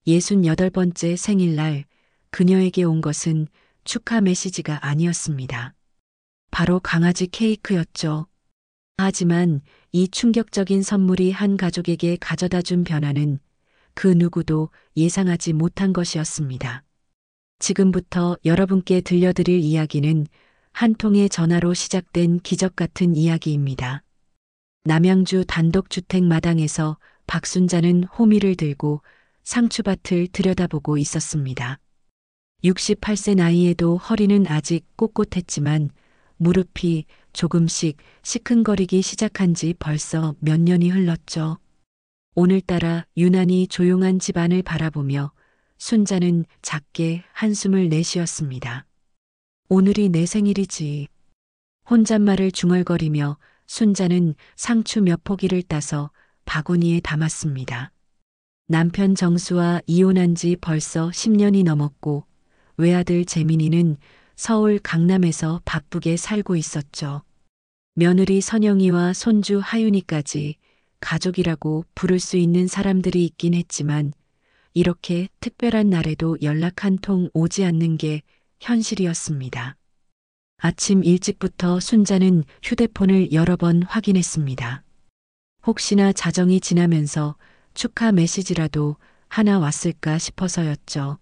68번째 생일날 그녀에게 온 것은 축하 메시지가 아니었습니다. 바로 강아지 케이크였죠. 하지만 이 충격적인 선물이 한 가족에게 가져다 준 변화는 그 누구도 예상하지 못한 것이었습니다. 지금부터 여러분께 들려드릴 이야기는 한 통의 전화로 시작된 기적 같은 이야기입니다. 남양주 단독주택 마당에서 박순자는 호미를 들고 상추밭을 들여다보고 있었습니다. 68세 나이에도 허리는 아직 꼿꼿했지만 무릎이 조금씩 시큰거리기 시작한 지 벌써 몇 년이 흘렀죠. 오늘따라 유난히 조용한 집안을 바라보며 순자는 작게 한숨을 내쉬었습니다. 오늘이 내 생일이지. 혼잣말을 중얼거리며 순자는 상추 몇 포기를 따서 바구니에 담았습니다. 남편 정수와 이혼한 지 벌써 10년이 넘었고 외아들 재민이는 서울 강남에서 바쁘게 살고 있었죠. 며느리 선영이와 손주 하윤이까지 가족이라고 부를 수 있는 사람들이 있긴 했지만 이렇게 특별한 날에도 연락 한 통 오지 않는 게 현실이었습니다. 아침 일찍부터 순자는 휴대폰을 여러 번 확인했습니다. 혹시나 자정이 지나면서 축하 메시지라도 하나 왔을까 싶어서였죠.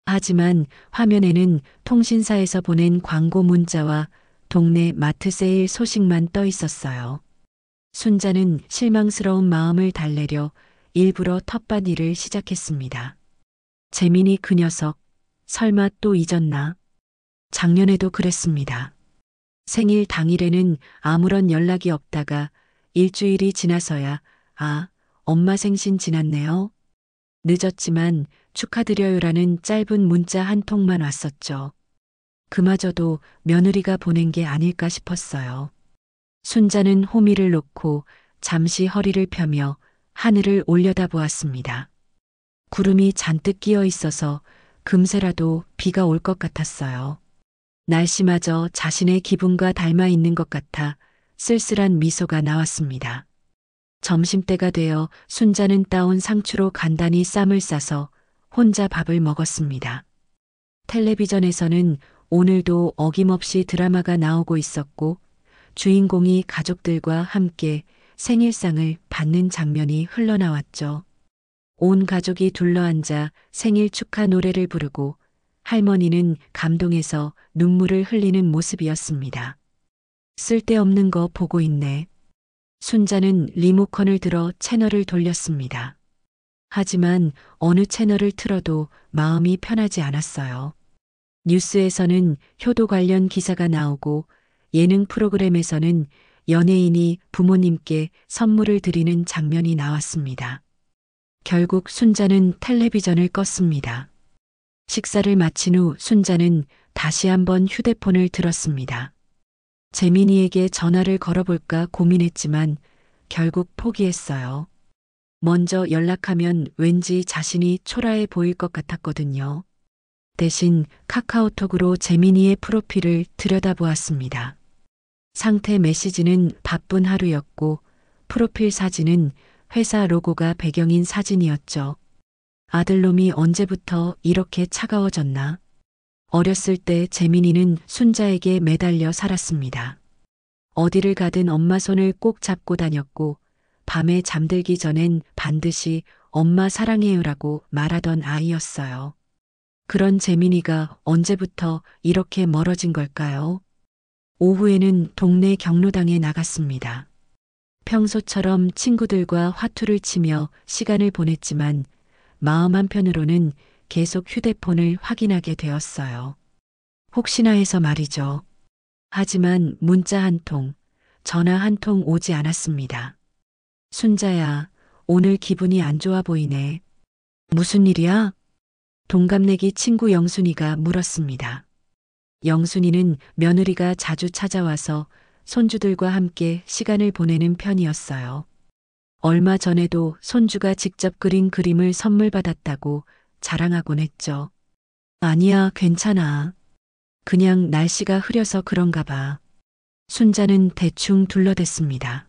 하지만 화면에는 통신사에서 보낸 광고 문자와 동네 마트 세일 소식만 떠 있었어요. 순자는 실망스러운 마음을 달래려 일부러 텃밭 일을 시작했습니다. 재민이 그 녀석 설마 또 잊었나? 작년에도 그랬습니다. 생일 당일에는 아무런 연락이 없다가 일주일이 지나서야 엄마 생신 지났네요. 늦었지만 축하드려요라는 짧은 문자 한 통만 왔었죠. 그마저도 며느리가 보낸 게 아닐까 싶었어요. 순자는 호미를 놓고 잠시 허리를 펴며 하늘을 올려다보았습니다. 구름이 잔뜩 끼어 있어서 금세라도 비가 올 것 같았어요. 날씨마저 자신의 기분과 닮아 있는 것 같아 쓸쓸한 미소가 나왔습니다. 점심때가 되어 순자는 따온 상추로 간단히 쌈을 싸서 혼자 밥을 먹었습니다. 텔레비전에서는 오늘도 어김없이 드라마가 나오고 있었고 주인공이 가족들과 함께 생일상을 받는 장면이 흘러나왔죠. 온 가족이 둘러앉아 생일 축하 노래를 부르고 할머니는 감동해서 눈물을 흘리는 모습이었습니다. 쓸데없는 거 보고 있네. 순자는 리모컨을 들어 채널을 돌렸습니다. 하지만 어느 채널을 틀어도 마음이 편하지 않았어요. 뉴스에서는 효도 관련 기사가 나오고 예능 프로그램에서는 연예인이 부모님께 선물을 드리는 장면이 나왔습니다. 결국 순자는 텔레비전을 껐습니다. 식사를 마친 후 순자는 다시 한번 휴대폰을 들었습니다. 재민이에게 전화를 걸어볼까 고민했지만 결국 포기했어요. 먼저 연락하면 왠지 자신이 초라해 보일 것 같았거든요. 대신 카카오톡으로 재민이의 프로필을 들여다보았습니다. 상태 메시지는 바쁜 하루였고 프로필 사진은 회사 로고가 배경인 사진이었죠. 아들놈이 언제부터 이렇게 차가워졌나? 어렸을 때 재민이는 순자에게 매달려 살았습니다. 어디를 가든 엄마 손을 꼭 잡고 다녔고 밤에 잠들기 전엔 반드시 엄마 사랑해요라고 말하던 아이였어요. 그런 재민이가 언제부터 이렇게 멀어진 걸까요? 오후에는 동네 경로당에 나갔습니다. 평소처럼 친구들과 화투를 치며 시간을 보냈지만 마음 한편으로는 계속 휴대폰을 확인하게 되었어요. 혹시나 해서 말이죠. 하지만 문자 한 통, 전화 한 통 오지 않았습니다. 순자야, 오늘 기분이 안 좋아 보이네. 무슨 일이야? 동갑내기 친구 영순이가 물었습니다. 영순이는 며느리가 자주 찾아와서 손주들과 함께 시간을 보내는 편이었어요. 얼마 전에도 손주가 직접 그린 그림을 선물 받았다고 자랑하곤 했죠. 아니야, 괜찮아. 그냥 날씨가 흐려서 그런가 봐. 순자는 대충 둘러댔습니다.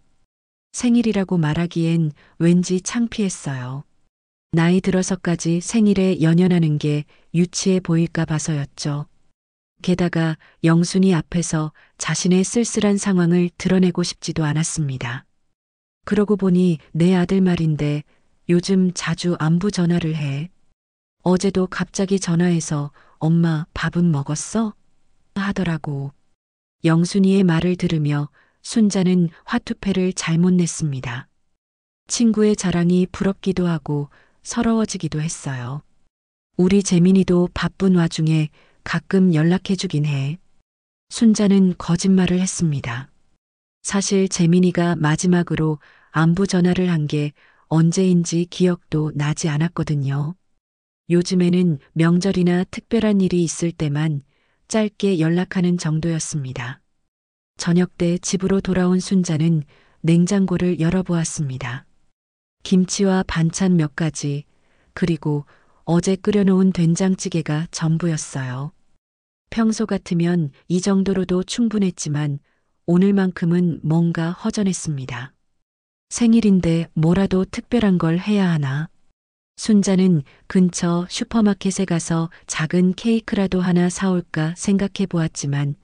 생일이라고 말하기엔 왠지 창피했어요. 나이 들어서까지 생일에 연연하는 게 유치해 보일까 봐서였죠. 게다가 영순이 앞에서 자신의 쓸쓸한 상황을 드러내고 싶지도 않았습니다. 그러고 보니 내 아들 말인데 요즘 자주 안부 전화를 해. 어제도 갑자기 전화해서 엄마 밥은 먹었어? 하더라고. 영순이의 말을 들으며 순자는 화투패를 잘못 냈습니다. 친구의 자랑이 부럽기도 하고 서러워지기도 했어요. 우리 재민이도 바쁜 와중에 가끔 연락해주긴 해. 순자는 거짓말을 했습니다. 사실 재민이가 마지막으로 안부 전화를 한 게 언제인지 기억도 나지 않았거든요. 요즘에는 명절이나 특별한 일이 있을 때만 짧게 연락하는 정도였습니다. 저녁 때 집으로 돌아온 순자는 냉장고를 열어보았습니다. 김치와 반찬 몇 가지, 그리고 어제 끓여놓은 된장찌개가 전부였어요. 평소 같으면 이 정도로도 충분했지만 오늘만큼은 뭔가 허전했습니다. 생일인데 뭐라도 특별한 걸 해야 하나? 순자는 근처 슈퍼마켓에 가서 작은 케이크라도 하나 사올까 생각해 보았지만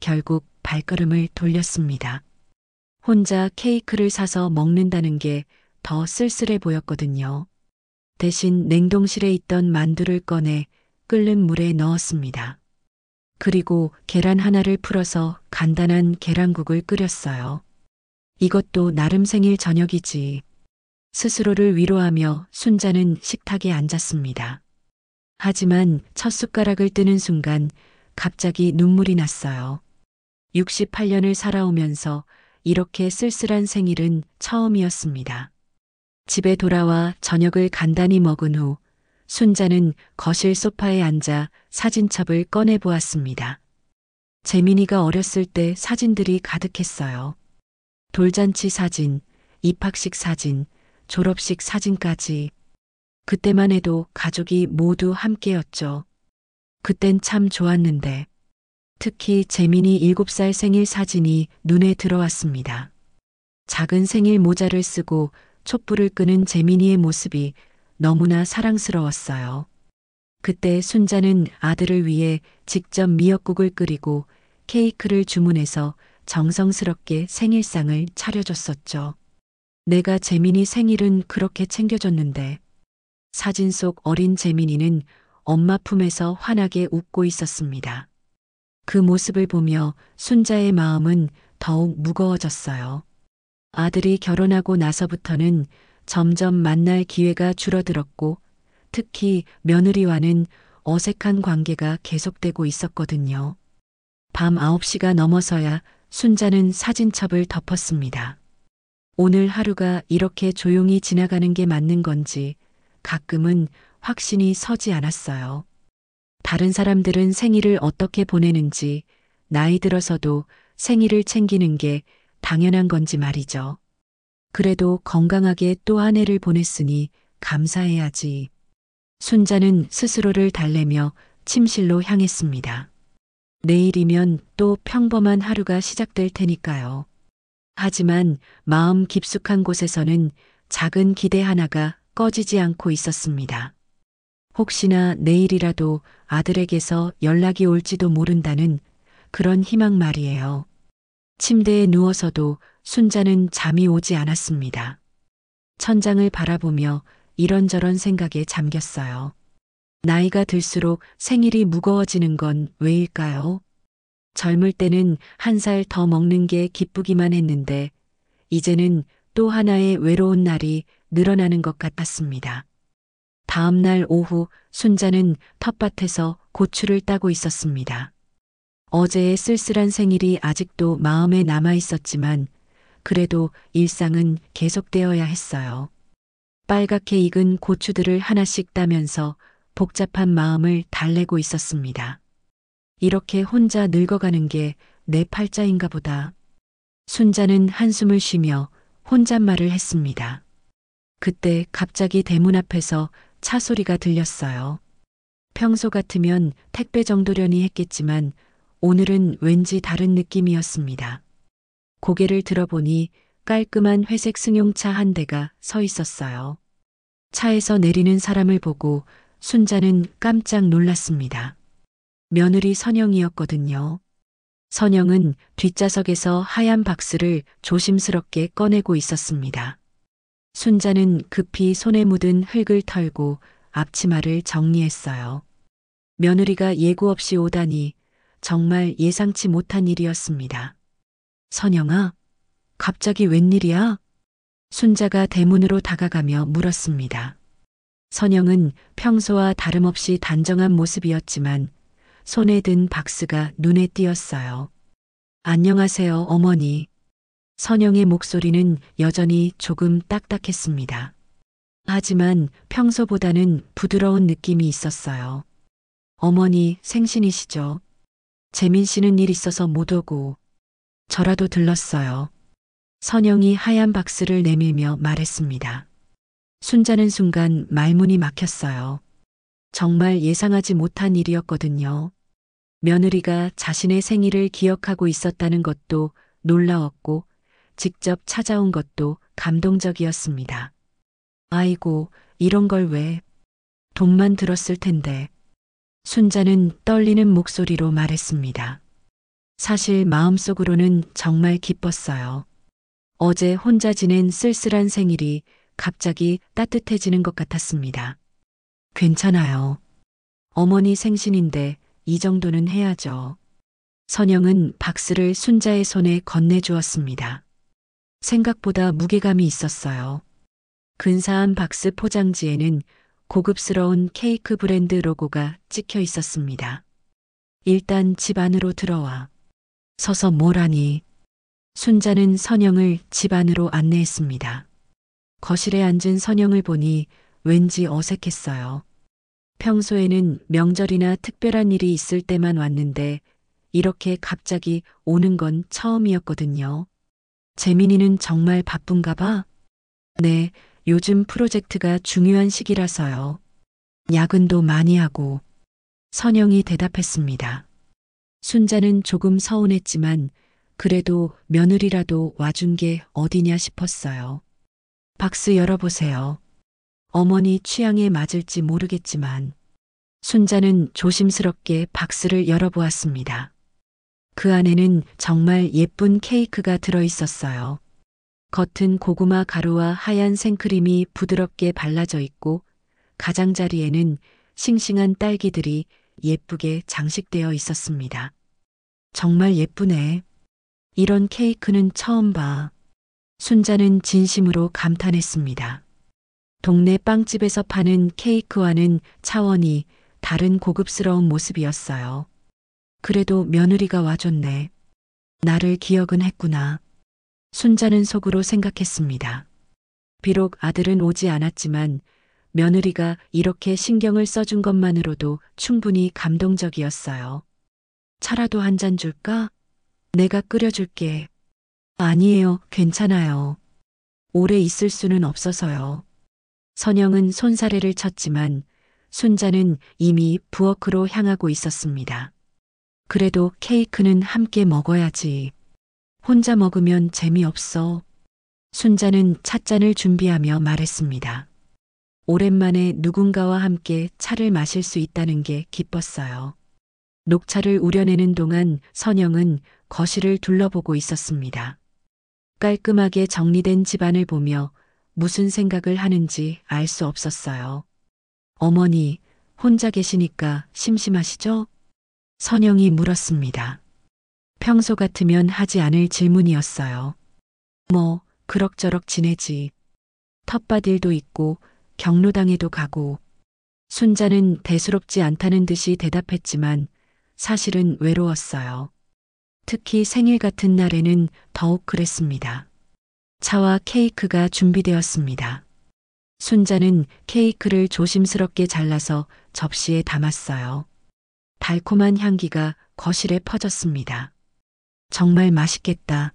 결국 발걸음을 돌렸습니다. 혼자 케이크를 사서 먹는다는 게 더 쓸쓸해 보였거든요. 대신 냉동실에 있던 만두를 꺼내 끓는 물에 넣었습니다. 그리고 계란 하나를 풀어서 간단한 계란국을 끓였어요. 이것도 나름 생일 저녁이지. 스스로를 위로하며 순자는 식탁에 앉았습니다. 하지만 첫 숟가락을 뜨는 순간 갑자기 눈물이 났어요. 68년을 살아오면서 이렇게 쓸쓸한 생일은 처음이었습니다. 집에 돌아와 저녁을 간단히 먹은 후 순자는 거실 소파에 앉아 사진첩을 꺼내 보았습니다. 재민이가 어렸을 때 사진들이 가득했어요. 돌잔치 사진, 입학식 사진, 졸업식 사진까지. 그때만 해도 가족이 모두 함께였죠. 그땐 참 좋았는데. 특히 재민이 7살 생일 사진이 눈에 들어왔습니다. 작은 생일 모자를 쓰고 촛불을 끄는 재민이의 모습이 너무나 사랑스러웠어요. 그때 순자는 아들을 위해 직접 미역국을 끓이고 케이크를 주문해서 정성스럽게 생일상을 차려줬었죠. 내가 재민이 생일은 그렇게 챙겨줬는데 사진 속 어린 재민이는 엄마 품에서 환하게 웃고 있었습니다. 그 모습을 보며 순자의 마음은 더욱 무거워졌어요. 아들이 결혼하고 나서부터는 점점 만날 기회가 줄어들었고 특히 며느리와는 어색한 관계가 계속되고 있었거든요. 밤 9시가 넘어서야 순자는 사진첩을 덮었습니다. 오늘 하루가 이렇게 조용히 지나가는 게 맞는 건지 가끔은 확신이 서지 않았어요. 다른 사람들은 생일을 어떻게 보내는지 나이 들어서도 생일을 챙기는 게 당연한 건지 말이죠. 그래도 건강하게 또 한 해를 보냈으니 감사해야지. 순자는 스스로를 달래며 침실로 향했습니다. 내일이면 또 평범한 하루가 시작될 테니까요. 하지만 마음 깊숙한 곳에서는 작은 기대 하나가 꺼지지 않고 있었습니다. 혹시나 내일이라도 아들에게서 연락이 올지도 모른다는 그런 희망 말이에요. 침대에 누워서도 순자는 잠이 오지 않았습니다. 천장을 바라보며 이런저런 생각에 잠겼어요. 나이가 들수록 생일이 무거워지는 건 왜일까요? 젊을 때는 한 살 더 먹는 게 기쁘기만 했는데 이제는 또 하나의 외로운 날이 늘어나는 것 같았습니다. 다음 날 오후 순자는 텃밭에서 고추를 따고 있었습니다. 어제의 쓸쓸한 생일이 아직도 마음에 남아 있었지만 그래도 일상은 계속되어야 했어요. 빨갛게 익은 고추들을 하나씩 따면서 복잡한 마음을 달래고 있었습니다. 이렇게 혼자 늙어가는 게 내 팔자인가 보다. 순자는 한숨을 쉬며 혼잣말을 했습니다. 그때 갑자기 대문 앞에서 차 소리가 들렸어요. 평소 같으면 택배 정도려니 했겠지만 오늘은 왠지 다른 느낌이었습니다. 고개를 들어보니 깔끔한 회색 승용차 한 대가 서 있었어요. 차에서 내리는 사람을 보고 순자는 깜짝 놀랐습니다. 며느리 선영이었거든요. 선영은 뒷좌석에서 하얀 박스를 조심스럽게 꺼내고 있었습니다. 순자는 급히 손에 묻은 흙을 털고 앞치마를 정리했어요. 며느리가 예고 없이 오다니 정말 예상치 못한 일이었습니다. 선영아, 갑자기 웬일이야? 순자가 대문으로 다가가며 물었습니다. 선영은 평소와 다름없이 단정한 모습이었지만 손에 든 박스가 눈에 띄었어요. 안녕하세요, 어머니. 선영의 목소리는 여전히 조금 딱딱했습니다. 하지만 평소보다는 부드러운 느낌이 있었어요. 어머니 생신이시죠? 재민 씨는 일 있어서 못 오고 저라도 들렀어요. 선영이 하얀 박스를 내밀며 말했습니다. 순자는 순간 말문이 막혔어요. 정말 예상하지 못한 일이었거든요. 며느리가 자신의 생일을 기억하고 있었다는 것도 놀라웠고 직접 찾아온 것도 감동적이었습니다. 아이고, 이런 걸 왜? 돈만 들었을 텐데. 순자는 떨리는 목소리로 말했습니다. 사실 마음속으로는 정말 기뻤어요. 어제 혼자 지낸 쓸쓸한 생일이 갑자기 따뜻해지는 것 같았습니다. 괜찮아요. 어머니 생신인데 이 정도는 해야죠. 선영은 박스를 순자의 손에 건네주었습니다. 생각보다 무게감이 있었어요. 근사한 박스 포장지에는 고급스러운 케이크 브랜드 로고가 찍혀 있었습니다. 일단 집 안으로 들어와. 서서 뭘 하니? 순자는 선영을 집 안으로 안내했습니다. 거실에 앉은 선영을 보니 왠지 어색했어요. 평소에는 명절이나 특별한 일이 있을 때만 왔는데 이렇게 갑자기 오는 건 처음이었거든요. 재민이는 정말 바쁜가 봐? 네, 요즘 프로젝트가 중요한 시기라서요. 야근도 많이 하고. 선영이 대답했습니다. 순자는 조금 서운했지만 그래도 며느리라도 와준 게 어디냐 싶었어요. 박스 열어보세요. 어머니 취향에 맞을지 모르겠지만 순자는 조심스럽게 박스를 열어보았습니다. 그 안에는 정말 예쁜 케이크가 들어 있었어요. 겉은 고구마 가루와 하얀 생크림이 부드럽게 발라져 있고 가장자리에는 싱싱한 딸기들이 예쁘게 장식되어 있었습니다. 정말 예쁘네. 이런 케이크는 처음 봐. 순자는 진심으로 감탄했습니다. 동네 빵집에서 파는 케이크와는 차원이 다른 고급스러운 모습이었어요. 그래도 며느리가 와줬네. 나를 기억은 했구나. 순자는 속으로 생각했습니다. 비록 아들은 오지 않았지만 며느리가 이렇게 신경을 써준 것만으로도 충분히 감동적이었어요. 차라도 한 잔 줄까? 내가 끓여줄게. 아니에요, 괜찮아요. 오래 있을 수는 없어서요. 선영은 손사래를 쳤지만 순자는 이미 부엌으로 향하고 있었습니다. 그래도 케이크는 함께 먹어야지. 혼자 먹으면 재미없어. 순자는 찻잔을 준비하며 말했습니다. 오랜만에 누군가와 함께 차를 마실 수 있다는 게 기뻤어요. 녹차를 우려내는 동안 선영은 거실을 둘러보고 있었습니다. 깔끔하게 정리된 집안을 보며 무슨 생각을 하는지 알 수 없었어요. 어머니, 혼자 계시니까 심심하시죠? 선영이 물었습니다. 평소 같으면 하지 않을 질문이었어요. 뭐, 그럭저럭 지내지. 텃밭 일도 있고 경로당에도 가고. 순자는 대수롭지 않다는 듯이 대답했지만 사실은 외로웠어요. 특히 생일 같은 날에는 더욱 그랬습니다. 차와 케이크가 준비되었습니다. 순자는 케이크를 조심스럽게 잘라서 접시에 담았어요. 달콤한 향기가 거실에 퍼졌습니다. 정말 맛있겠다.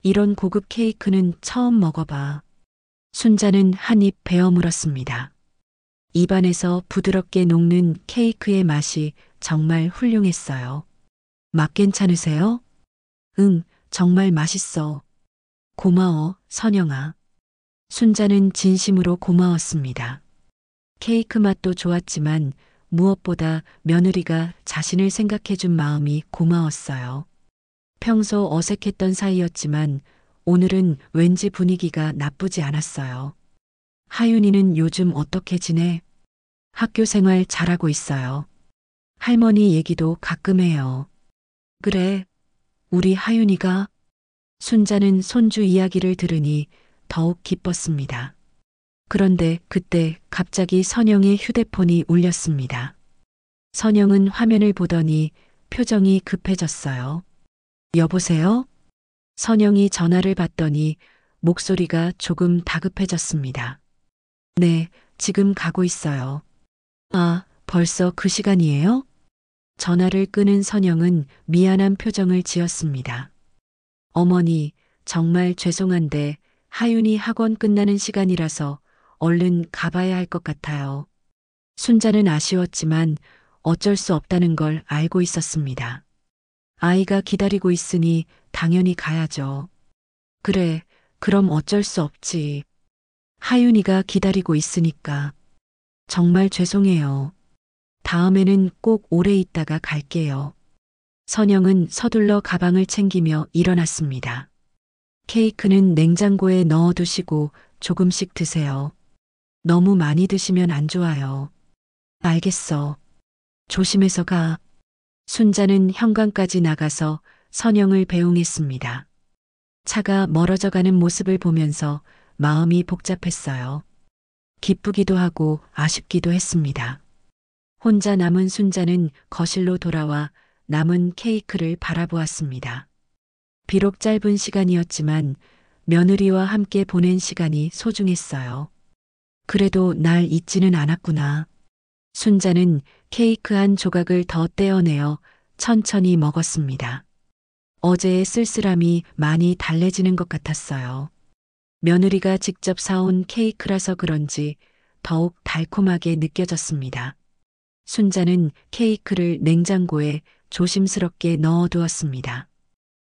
이런 고급 케이크는 처음 먹어봐. 순자는 한 입 베어 물었습니다. 입안에서 부드럽게 녹는 케이크의 맛이 정말 훌륭했어요. 맛 괜찮으세요? 응, 정말 맛있어. 고마워, 선영아. 순자는 진심으로 고마웠습니다. 케이크 맛도 좋았지만 무엇보다 며느리가 자신을 생각해준 마음이 고마웠어요. 평소 어색했던 사이였지만 오늘은 왠지 분위기가 나쁘지 않았어요. 하윤이는 요즘 어떻게 지내? 학교 생활 잘하고 있어요. 할머니 얘기도 가끔 해요. 그래, 우리 하윤이가? 순자는 손주 이야기를 들으니 더욱 기뻤습니다. 그런데 그때 갑자기 선영의 휴대폰이 울렸습니다. 선영은 화면을 보더니 표정이 급해졌어요. 여보세요? 선영이 전화를 받더니 목소리가 조금 다급해졌습니다. 네, 지금 가고 있어요. 아, 벌써 그 시간이에요? 전화를 끊은 선영은 미안한 표정을 지었습니다. 어머니, 정말 죄송한데 하윤이 학원 끝나는 시간이라서 얼른 가봐야 할 것 같아요. 순자는 아쉬웠지만 어쩔 수 없다는 걸 알고 있었습니다. 아이가 기다리고 있으니 당연히 가야죠. 그래, 그럼 어쩔 수 없지. 하윤이가 기다리고 있으니까. 정말 죄송해요. 다음에는 꼭 오래 있다가 갈게요. 선영은 서둘러 가방을 챙기며 일어났습니다. 케이크는 냉장고에 넣어두시고 조금씩 드세요. 너무 많이 드시면 안 좋아요. 알겠어. 조심해서 가. 순자는 현관까지 나가서 선영을 배웅했습니다. 차가 멀어져 가는 모습을 보면서 마음이 복잡했어요. 기쁘기도 하고 아쉽기도 했습니다. 혼자 남은 순자는 거실로 돌아와 남은 케이크를 바라보았습니다. 비록 짧은 시간이었지만 며느리와 함께 보낸 시간이 소중했어요. 그래도 날 잊지는 않았구나. 순자는 케이크 한 조각을 더 떼어내어 천천히 먹었습니다. 어제의 쓸쓸함이 많이 달래지는 것 같았어요. 며느리가 직접 사온 케이크라서 그런지 더욱 달콤하게 느껴졌습니다. 순자는 케이크를 냉장고에 조심스럽게 넣어두었습니다.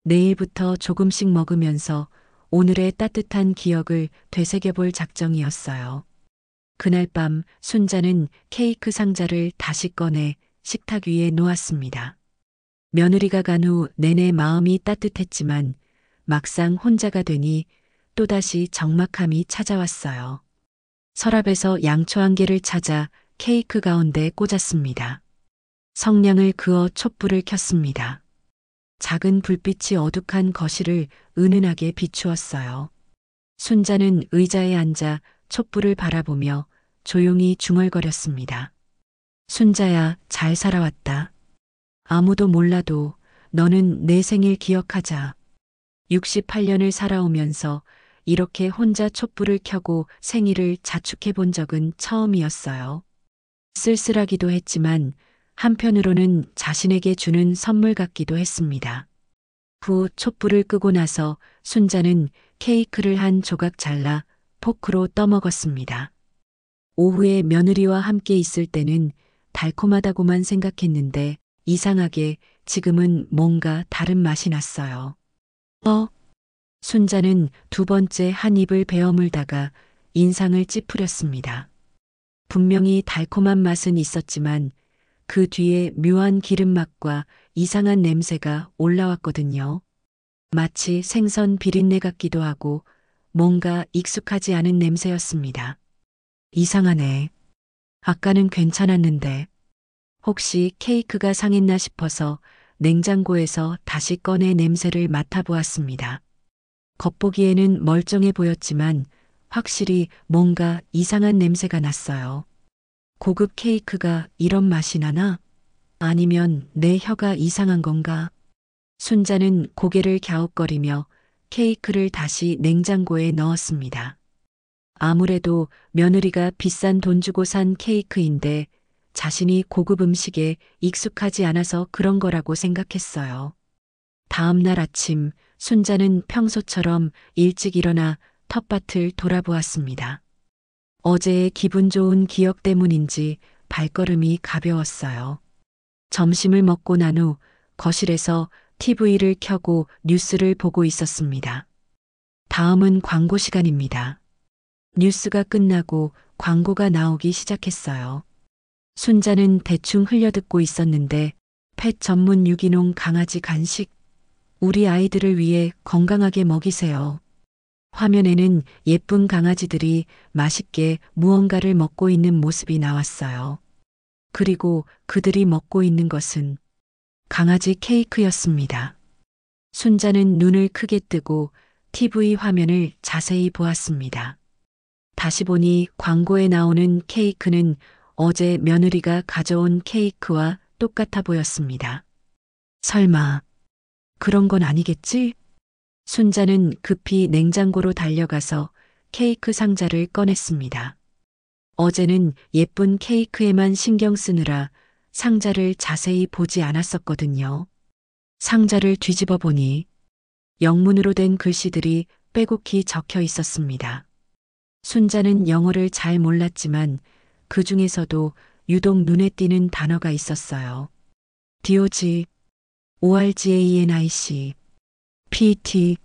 내일부터 조금씩 먹으면서 오늘의 따뜻한 기억을 되새겨볼 작정이었어요. 그날 밤 순자는 케이크 상자를 다시 꺼내 식탁 위에 놓았습니다. 며느리가 간 후 내내 마음이 따뜻했지만 막상 혼자가 되니 또다시 적막함이 찾아왔어요. 서랍에서 양초 한 개를 찾아 케이크 가운데 꽂았습니다. 성냥을 그어 촛불을 켰습니다. 작은 불빛이 어둑한 거실을 은은하게 비추었어요. 순자는 의자에 앉아 촛불을 바라보며 조용히 중얼거렸습니다. 순자야, 잘 살아왔다. 아무도 몰라도 너는 내 생일 기억하자. 68년을 살아오면서 이렇게 혼자 촛불을 켜고 생일을 자축해 본 적은 처음이었어요. 쓸쓸하기도 했지만 한편으로는 자신에게 주는 선물 같기도 했습니다. 후 촛불을 끄고 나서 순자는 케이크를 한 조각 잘라 포크로 떠먹었습니다. 오후에 며느리와 함께 있을 때는 달콤하다고만 생각했는데 이상하게 지금은 뭔가 다른 맛이 났어요. 순자는 두 번째 한 입을 베어 물다가 인상을 찌푸렸습니다. 분명히 달콤한 맛은 있었지만 그 뒤에 묘한 기름맛과 이상한 냄새가 올라왔거든요. 마치 생선 비린내 같기도 하고 뭔가 익숙하지 않은 냄새였습니다. 이상하네. 아까는 괜찮았는데 혹시 케이크가 상했나 싶어서 냉장고에서 다시 꺼내 냄새를 맡아보았습니다. 겉보기에는 멀쩡해 보였지만 확실히 뭔가 이상한 냄새가 났어요. 고급 케이크가 이런 맛이 나나? 아니면 내 혀가 이상한 건가? 순자는 고개를 갸웃거리며 케이크를 다시 냉장고에 넣었습니다. 아무래도 며느리가 비싼 돈 주고 산 케이크인데 자신이 고급 음식에 익숙하지 않아서 그런 거라고 생각했어요. 다음 날 아침 순자는 평소처럼 일찍 일어나 텃밭을 돌아보았습니다. 어제의 기분 좋은 기억 때문인지 발걸음이 가벼웠어요. 점심을 먹고 난 후 거실에서 TV를 켜고 뉴스를 보고 있었습니다. 다음은 광고 시간입니다. 뉴스가 끝나고 광고가 나오기 시작했어요. 순자는 대충 흘려듣고 있었는데 펫 전문 유기농 강아지 간식, 우리 아이들을 위해 건강하게 먹이세요. 화면에는 예쁜 강아지들이 맛있게 무언가를 먹고 있는 모습이 나왔어요. 그리고 그들이 먹고 있는 것은 강아지 케이크였습니다. 순자는 눈을 크게 뜨고 TV 화면을 자세히 보았습니다. 다시 보니 광고에 나오는 케이크는 어제 며느리가 가져온 케이크와 똑같아 보였습니다. 설마 그런 건 아니겠지? 순자는 급히 냉장고로 달려가서 케이크 상자를 꺼냈습니다. 어제는 예쁜 케이크에만 신경 쓰느라 상자를 자세히 보지 않았었거든요. 상자를 뒤집어 보니 영문으로 된 글씨들이 빼곡히 적혀 있었습니다. 순자는 영어를 잘 몰랐지만 그 중에서도 유독 눈에 띄는 단어가 있었어요. DOG, ORGANIC, PT,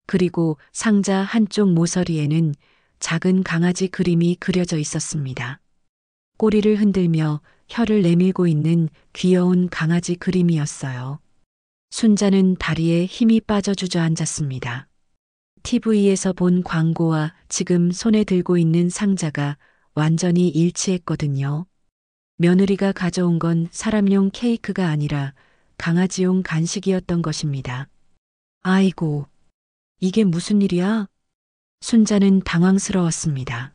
그리고 상자 한쪽 모서리에는 작은 강아지 그림이 그려져 있었습니다. 꼬리를 흔들며 혀를 내밀고 있는 귀여운 강아지 그림이었어요. 순자는 다리에 힘이 빠져 주저앉았습니다. TV에서 본 광고와 지금 손에 들고 있는 상자가 완전히 일치했거든요. 며느리가 가져온 건 사람용 케이크가 아니라 강아지용 간식이었던 것입니다. 아이고, 이게 무슨 일이야? 순자는 당황스러웠습니다.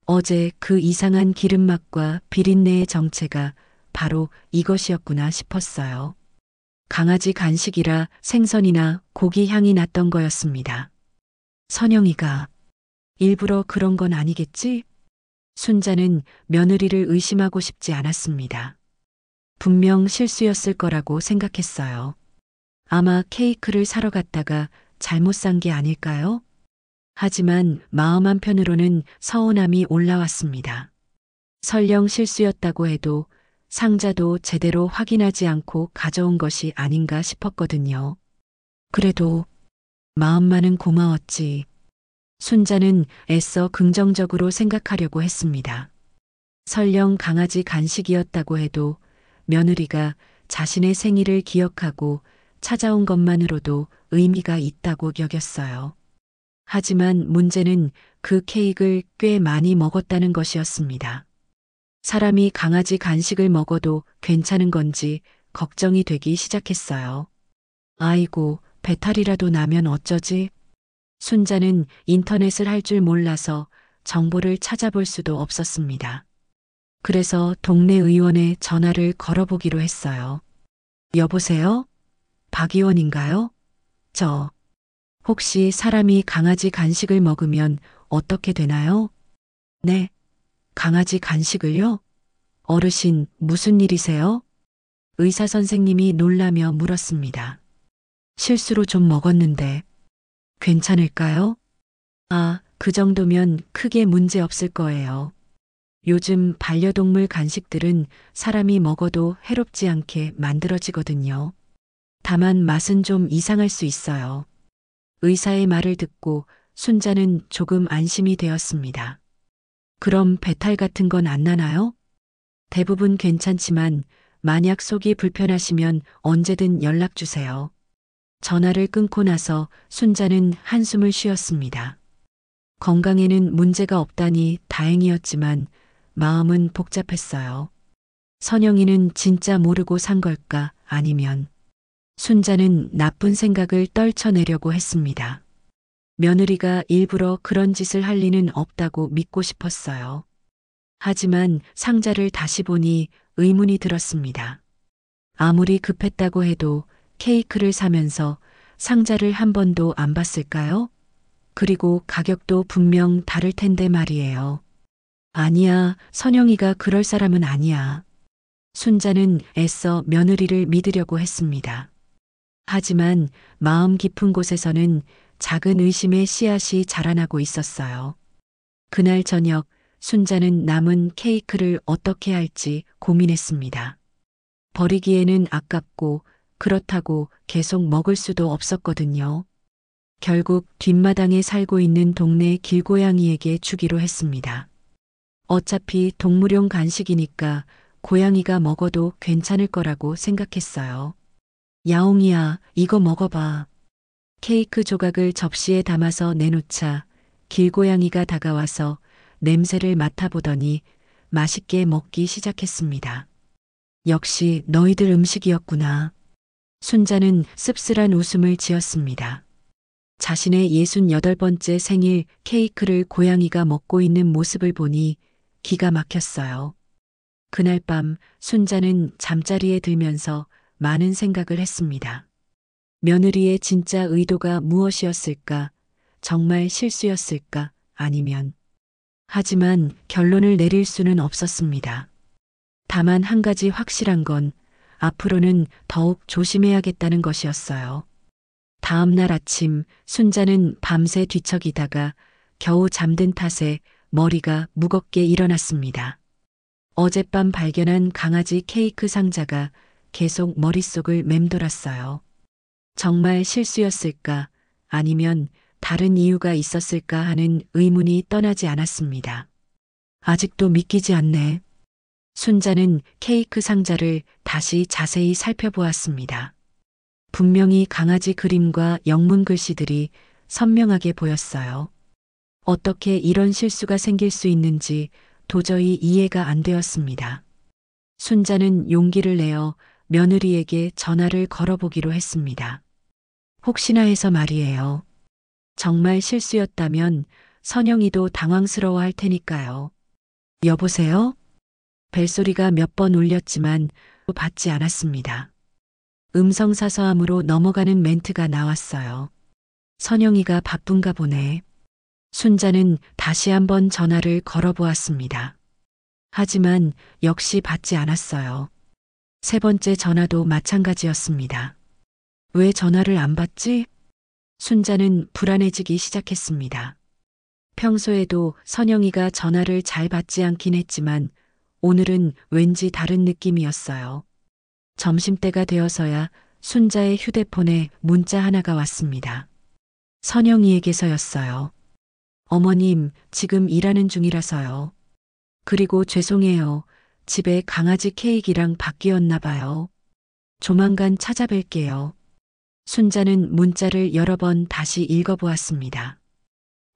어제 그 이상한 기름맛과 비린내의 정체가 바로 이것이었구나 싶었어요. 강아지 간식이라 생선이나 고기 향이 났던 거였습니다. 선영이가 일부러 그런 건 아니겠지? 순자는 며느리를 의심하고 싶지 않았습니다. 분명 실수였을 거라고 생각했어요. 아마 케이크를 사러 갔다가 잘못 산 게 아닐까요? 하지만 마음 한편으로는 서운함이 올라왔습니다. 설령 실수였다고 해도 상자도 제대로 확인하지 않고 가져온 것이 아닌가 싶었거든요. 그래도 마음만은 고마웠지. 순자는 애써 긍정적으로 생각하려고 했습니다. 설령 강아지 간식이었다고 해도 며느리가 자신의 생일을 기억하고 찾아온 것만으로도 의미가 있다고 여겼어요. 하지만 문제는 그 케이크를 꽤 많이 먹었다는 것이었습니다. 사람이 강아지 간식을 먹어도 괜찮은 건지 걱정이 되기 시작했어요. 아이고, 배탈이라도 나면 어쩌지? 순자는 인터넷을 할 줄 몰라서 정보를 찾아볼 수도 없었습니다. 그래서 동네 의원에 전화를 걸어보기로 했어요. 여보세요? 박 의원인가요? 혹시 사람이 강아지 간식을 먹으면 어떻게 되나요? 네, 강아지 간식을요? 어르신, 무슨 일이세요? 의사 선생님이 놀라며 물었습니다. 실수로 좀 먹었는데 괜찮을까요? 아, 그 정도면 크게 문제 없을 거예요. 요즘 반려동물 간식들은 사람이 먹어도 해롭지 않게 만들어지거든요. 다만 맛은 좀 이상할 수 있어요. 의사의 말을 듣고 순자는 조금 안심이 되었습니다. 그럼 배탈 같은 건 안 나나요? 대부분 괜찮지만 만약 속이 불편하시면 언제든 연락 주세요. 전화를 끊고 나서 순자는 한숨을 쉬었습니다. 건강에는 문제가 없다니 다행이었지만 마음은 복잡했어요. 선영이는 진짜 모르고 산 걸까 아니면 순자는 나쁜 생각을 떨쳐내려고 했습니다. 며느리가 일부러 그런 짓을 할 리는 없다고 믿고 싶었어요. 하지만 상자를 다시 보니 의문이 들었습니다. 아무리 급했다고 해도 케이크를 사면서 상자를 한 번도 안 봤을까요? 그리고 가격도 분명 다를 텐데 말이에요. 아니야, 선영이가 그럴 사람은 아니야. 순자는 애써 며느리를 믿으려고 했습니다. 하지만 마음 깊은 곳에서는 작은 의심의 씨앗이 자라나고 있었어요. 그날 저녁 순자는 남은 케이크를 어떻게 할지 고민했습니다. 버리기에는 아깝고 그렇다고 계속 먹을 수도 없었거든요. 결국 뒷마당에 살고 있는 동네 길고양이에게 주기로 했습니다. 어차피 동물용 간식이니까 고양이가 먹어도 괜찮을 거라고 생각했어요. 야옹이야, 이거 먹어봐. 케이크 조각을 접시에 담아서 내놓자 길고양이가 다가와서 냄새를 맡아보더니 맛있게 먹기 시작했습니다. 역시 너희들 음식이었구나. 순자는 씁쓸한 웃음을 지었습니다. 자신의 68번째 생일 케이크를 고양이가 먹고 있는 모습을 보니 기가 막혔어요. 그날 밤 순자는 잠자리에 들면서 많은 생각을 했습니다. 며느리의 진짜 의도가 무엇이었을까? 정말 실수였을까? 아니면. 하지만 결론을 내릴 수는 없었습니다. 다만 한 가지 확실한 건 앞으로는 더욱 조심해야겠다는 것이었어요. 다음 날 아침 순자는 밤새 뒤척이다가 겨우 잠든 탓에 머리가 무겁게 일어났습니다. 어젯밤 발견한 강아지 케이크 상자가 계속 머릿속을 맴돌았어요. 정말 실수였을까? 아니면 다른 이유가 있었을까 하는 의문이 떠나지 않았습니다. 아직도 믿기지 않네. 순자는 케이크 상자를 다시 자세히 살펴보았습니다. 분명히 강아지 그림과 영문 글씨들이 선명하게 보였어요. 어떻게 이런 실수가 생길 수 있는지 도저히 이해가 안 되었습니다. 순자는 용기를 내어 며느리에게 전화를 걸어보기로 했습니다. 혹시나 해서 말이에요. 정말 실수였다면 선영이도 당황스러워 할 테니까요. 여보세요? 벨소리가 몇 번 울렸지만 받지 않았습니다. 음성사서함으로 넘어가는 멘트가 나왔어요. 선영이가 바쁜가 보네. 순자는 다시 한번 전화를 걸어보았습니다. 하지만 역시 받지 않았어요. 세 번째 전화도 마찬가지였습니다. 왜 전화를 안 받지? 순자는 불안해지기 시작했습니다. 평소에도 선영이가 전화를 잘 받지 않긴 했지만 오늘은 왠지 다른 느낌이었어요. 점심때가 되어서야 순자의 휴대폰에 문자 하나가 왔습니다. 선영이에게서였어요. 어머님, 지금 일하는 중이라서요. 그리고 죄송해요. 집에 강아지 케이크랑 바뀌었나 봐요. 조만간 찾아뵐게요. 순자는 문자를 여러 번 다시 읽어보았습니다.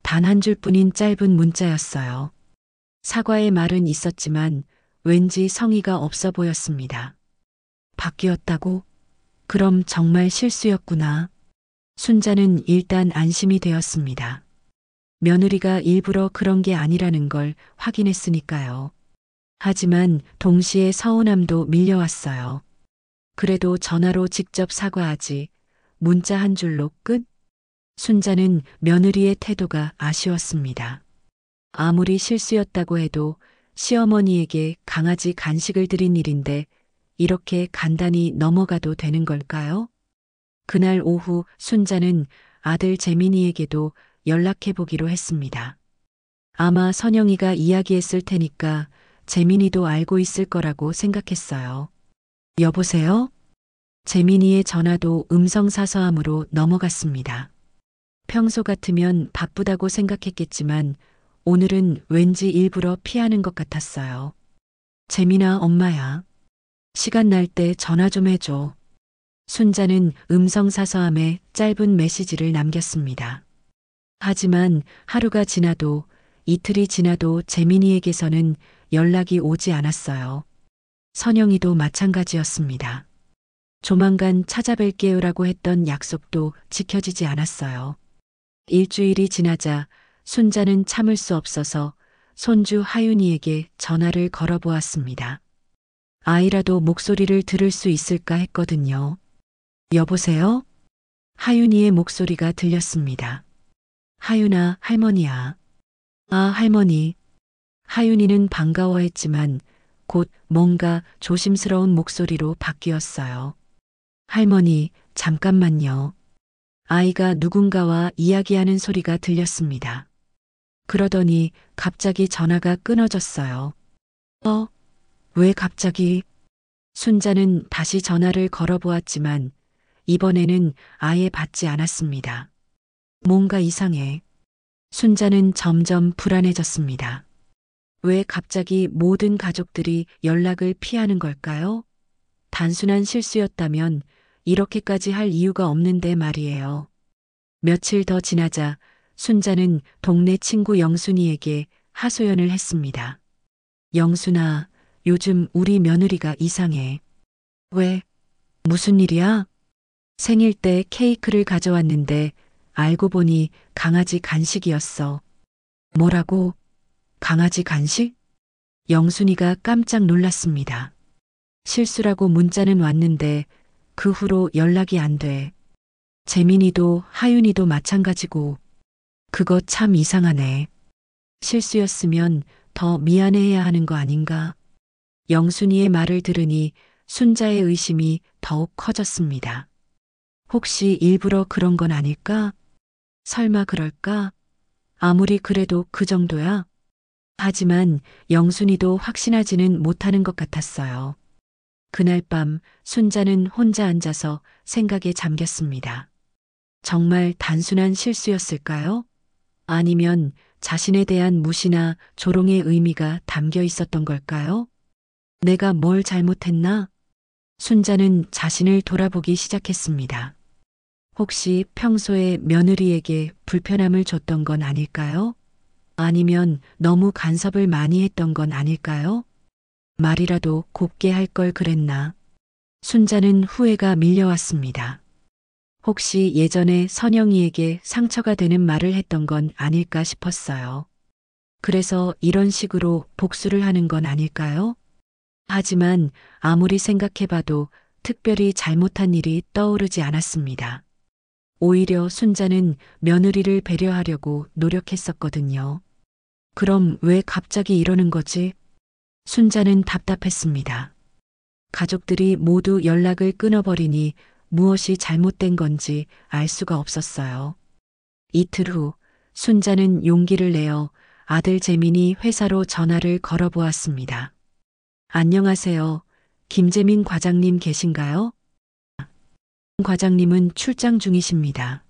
단 한 줄뿐인 짧은 문자였어요. 사과의 말은 있었지만 왠지 성의가 없어 보였습니다. 바뀌었다고? 그럼 정말 실수였구나. 순자는 일단 안심이 되었습니다. 며느리가 일부러 그런 게 아니라는 걸 확인했으니까요. 하지만 동시에 서운함도 밀려왔어요. 그래도 전화로 직접 사과하지. 문자 한 줄로 끝? 순자는 며느리의 태도가 아쉬웠습니다. 아무리 실수였다고 해도 시어머니에게 강아지 간식을 드린 일인데 이렇게 간단히 넘어가도 되는 걸까요? 그날 오후 순자는 아들 재민이에게도 연락해 보기로 했습니다. 아마 선영이가 이야기했을 테니까 재민이도 알고 있을 거라고 생각했어요. 여보세요? 재민이의 전화도 음성사서함으로 넘어갔습니다. 평소 같으면 바쁘다고 생각했겠지만 오늘은 왠지 일부러 피하는 것 같았어요. 재민아, 엄마야. 시간 날 때 전화 좀 해줘. 순자는 음성사서함에 짧은 메시지를 남겼습니다. 하지만 하루가 지나도 이틀이 지나도 재민이에게서는 연락이 오지 않았어요. 선영이도 마찬가지였습니다. 조만간 찾아뵐게요라고 했던 약속도 지켜지지 않았어요. 일주일이 지나자 순자는 참을 수 없어서 손주 하윤이에게 전화를 걸어보았습니다. 아이라도 목소리를 들을 수 있을까 했거든요. 여보세요? 하윤이의 목소리가 들렸습니다. 하윤아, 할머니야. 아, 할머니. 하윤이는 반가워했지만 곧 뭔가 조심스러운 목소리로 바뀌었어요. 할머니, 잠깐만요. 아이가 누군가와 이야기하는 소리가 들렸습니다. 그러더니 갑자기 전화가 끊어졌어요. 왜 갑자기? 순자는 다시 전화를 걸어보았지만 이번에는 아예 받지 않았습니다. 뭔가 이상해. 순자는 점점 불안해졌습니다. 왜 갑자기 모든 가족들이 연락을 피하는 걸까요? 단순한 실수였다면 이렇게까지 할 이유가 없는데 말이에요. 며칠 더 지나자 순자는 동네 친구 영순이에게 하소연을 했습니다. 영순아, 요즘 우리 며느리가 이상해. 왜? 무슨 일이야? 생일 때 케이크를 가져왔는데 알고 보니 강아지 간식이었어. 뭐라고? 강아지 간식? 영순이가 깜짝 놀랐습니다. 실수라고 문자는 왔는데 그 후로 연락이 안 돼. 재민이도 하윤이도 마찬가지고. 그거 참 이상하네. 실수였으면 더 미안해해야 하는 거 아닌가? 영순이의 말을 들으니 순자의 의심이 더욱 커졌습니다. 혹시 일부러 그런 건 아닐까? 설마 그럴까? 아무리 그래도 그 정도야? 하지만 영순이도 확신하지는 못하는 것 같았어요. 그날 밤 순자는 혼자 앉아서 생각에 잠겼습니다. 정말 단순한 실수였을까요? 아니면 자신에 대한 무시나 조롱의 의미가 담겨 있었던 걸까요? 내가 뭘 잘못했나? 순자는 자신을 돌아보기 시작했습니다. 혹시 평소에 며느리에게 불편함을 줬던 건 아닐까요? 아니면 너무 간섭을 많이 했던 건 아닐까요? 말이라도 곱게 할 걸 그랬나? 순자는 후회가 밀려왔습니다. 혹시 예전에 선영이에게 상처가 되는 말을 했던 건 아닐까 싶었어요. 그래서 이런 식으로 복수를 하는 건 아닐까요? 하지만 아무리 생각해봐도 특별히 잘못한 일이 떠오르지 않았습니다. 오히려 순자는 며느리를 배려하려고 노력했었거든요. 그럼 왜 갑자기 이러는 거지? 순자는 답답했습니다. 가족들이 모두 연락을 끊어버리니 무엇이 잘못된 건지 알 수가 없었어요. 이틀 후 순자는 용기를 내어 아들 재민이 회사로 전화를 걸어보았습니다. 안녕하세요. 김재민 과장님 계신가요? 과장님은 출장 중이십니다.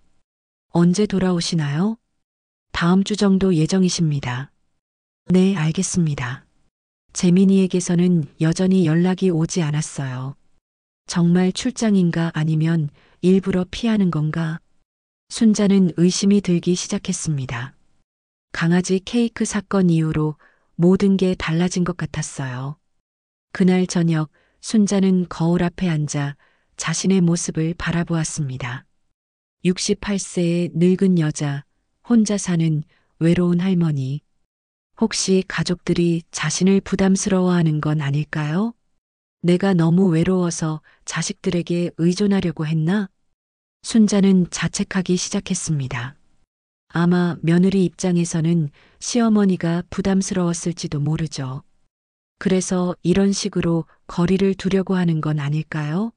언제 돌아오시나요? 다음 주 정도 예정이십니다. 네, 알겠습니다. 재민이에게서는 여전히 연락이 오지 않았어요. 정말 출장인가 아니면 일부러 피하는 건가? 순자는 의심이 들기 시작했습니다. 강아지 케이크 사건 이후로 모든 게 달라진 것 같았어요. 그날 저녁 순자는 거울 앞에 앉아 자신의 모습을 바라보았습니다. 68세의 늙은 여자, 혼자 사는 외로운 할머니. 혹시 가족들이 자신을 부담스러워하는 건 아닐까요? 내가 너무 외로워서 자식들에게 의존하려고 했나? 순자는 자책하기 시작했습니다. 아마 며느리 입장에서는 시어머니가 부담스러웠을지도 모르죠. 그래서 이런 식으로 거리를 두려고 하는 건 아닐까요?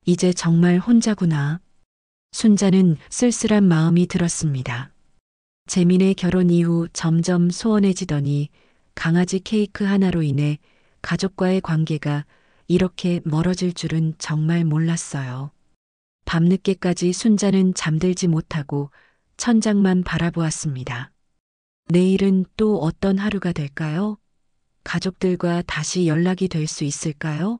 이제 정말 혼자구나. 순자는 쓸쓸한 마음이 들었습니다. 재민의 결혼 이후 점점 소원해지더니 강아지 케이크 하나로 인해 가족과의 관계가 이렇게 멀어질 줄은 정말 몰랐어요. 밤늦게까지 순자는 잠들지 못하고 천장만 바라보았습니다. 내일은 또 어떤 하루가 될까요? 가족들과 다시 연락이 될 수 있을까요?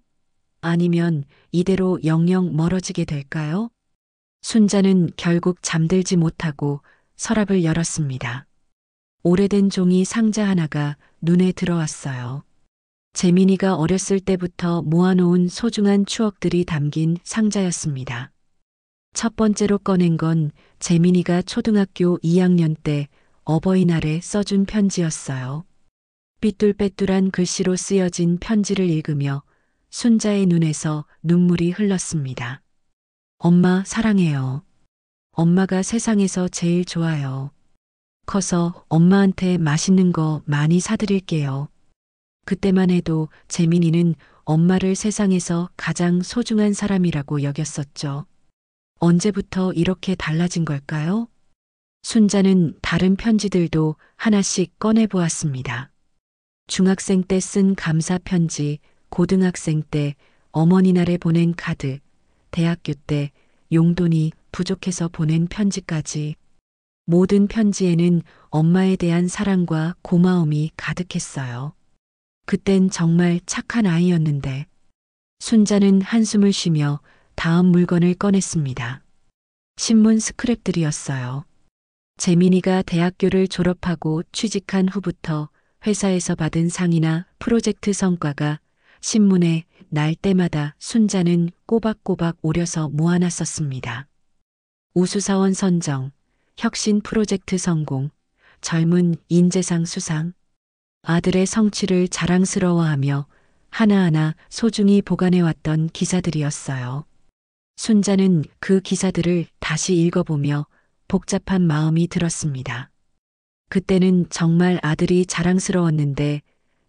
아니면 이대로 영영 멀어지게 될까요? 순자는 결국 잠들지 못하고 서랍을 열었습니다. 오래된 종이 상자 하나가 눈에 들어왔어요. 재민이가 어렸을 때부터 모아놓은 소중한 추억들이 담긴 상자였습니다. 첫 번째로 꺼낸 건 재민이가 초등학교 2학년 때 어버이날에 써준 편지였어요. 삐뚤빼뚤한 글씨로 쓰여진 편지를 읽으며 순자의 눈에서 눈물이 흘렀습니다. 엄마 사랑해요. 엄마가 세상에서 제일 좋아요. 커서 엄마한테 맛있는 거 많이 사드릴게요. 그때만 해도 재민이는 엄마를 세상에서 가장 소중한 사람이라고 여겼었죠. 언제부터 이렇게 달라진 걸까요? 순자는 다른 편지들도 하나씩 꺼내보았습니다. 중학생 때 쓴 감사 편지, 고등학생 때 어머니 날에 보낸 카드, 대학교 때 용돈이 부족해서 보낸 편지까지. 모든 편지에는 엄마에 대한 사랑과 고마움이 가득했어요. 그땐 정말 착한 아이였는데. 순자는 한숨을 쉬며 다음 물건을 꺼냈습니다. 신문 스크랩들이었어요. 재민이가 대학교를 졸업하고 취직한 후부터 회사에서 받은 상이나 프로젝트 성과가 신문에 날 때마다 순자는 꼬박꼬박 오려서 모아놨었습니다. 우수사원 선정, 혁신 프로젝트 성공, 젊은 인재상 수상, 아들의 성취를 자랑스러워하며 하나하나 소중히 보관해왔던 기사들이었어요. 순자는 그 기사들을 다시 읽어보며 복잡한 마음이 들었습니다. 그때는 정말 아들이 자랑스러웠는데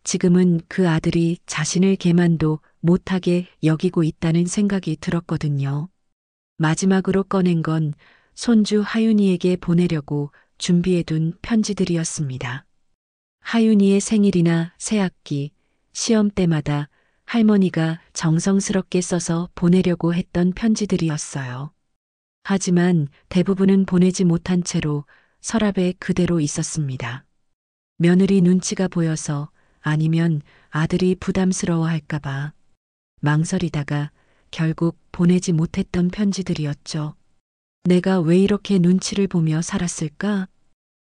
지금은 그 아들이 자신을 개만도 못하게 여기고 있다는 생각이 들었거든요. 마지막으로 꺼낸 건 손주 하윤이에게 보내려고 준비해둔 편지들이었습니다. 하윤이의 생일이나 새학기, 시험 때마다 할머니가 정성스럽게 써서 보내려고 했던 편지들이었어요. 하지만 대부분은 보내지 못한 채로 서랍에 그대로 있었습니다. 며느리 눈치가 보여서 아니면 아들이 부담스러워할까봐 망설이다가 결국 보내지 못했던 편지들이었죠. 내가 왜 이렇게 눈치를 보며 살았을까?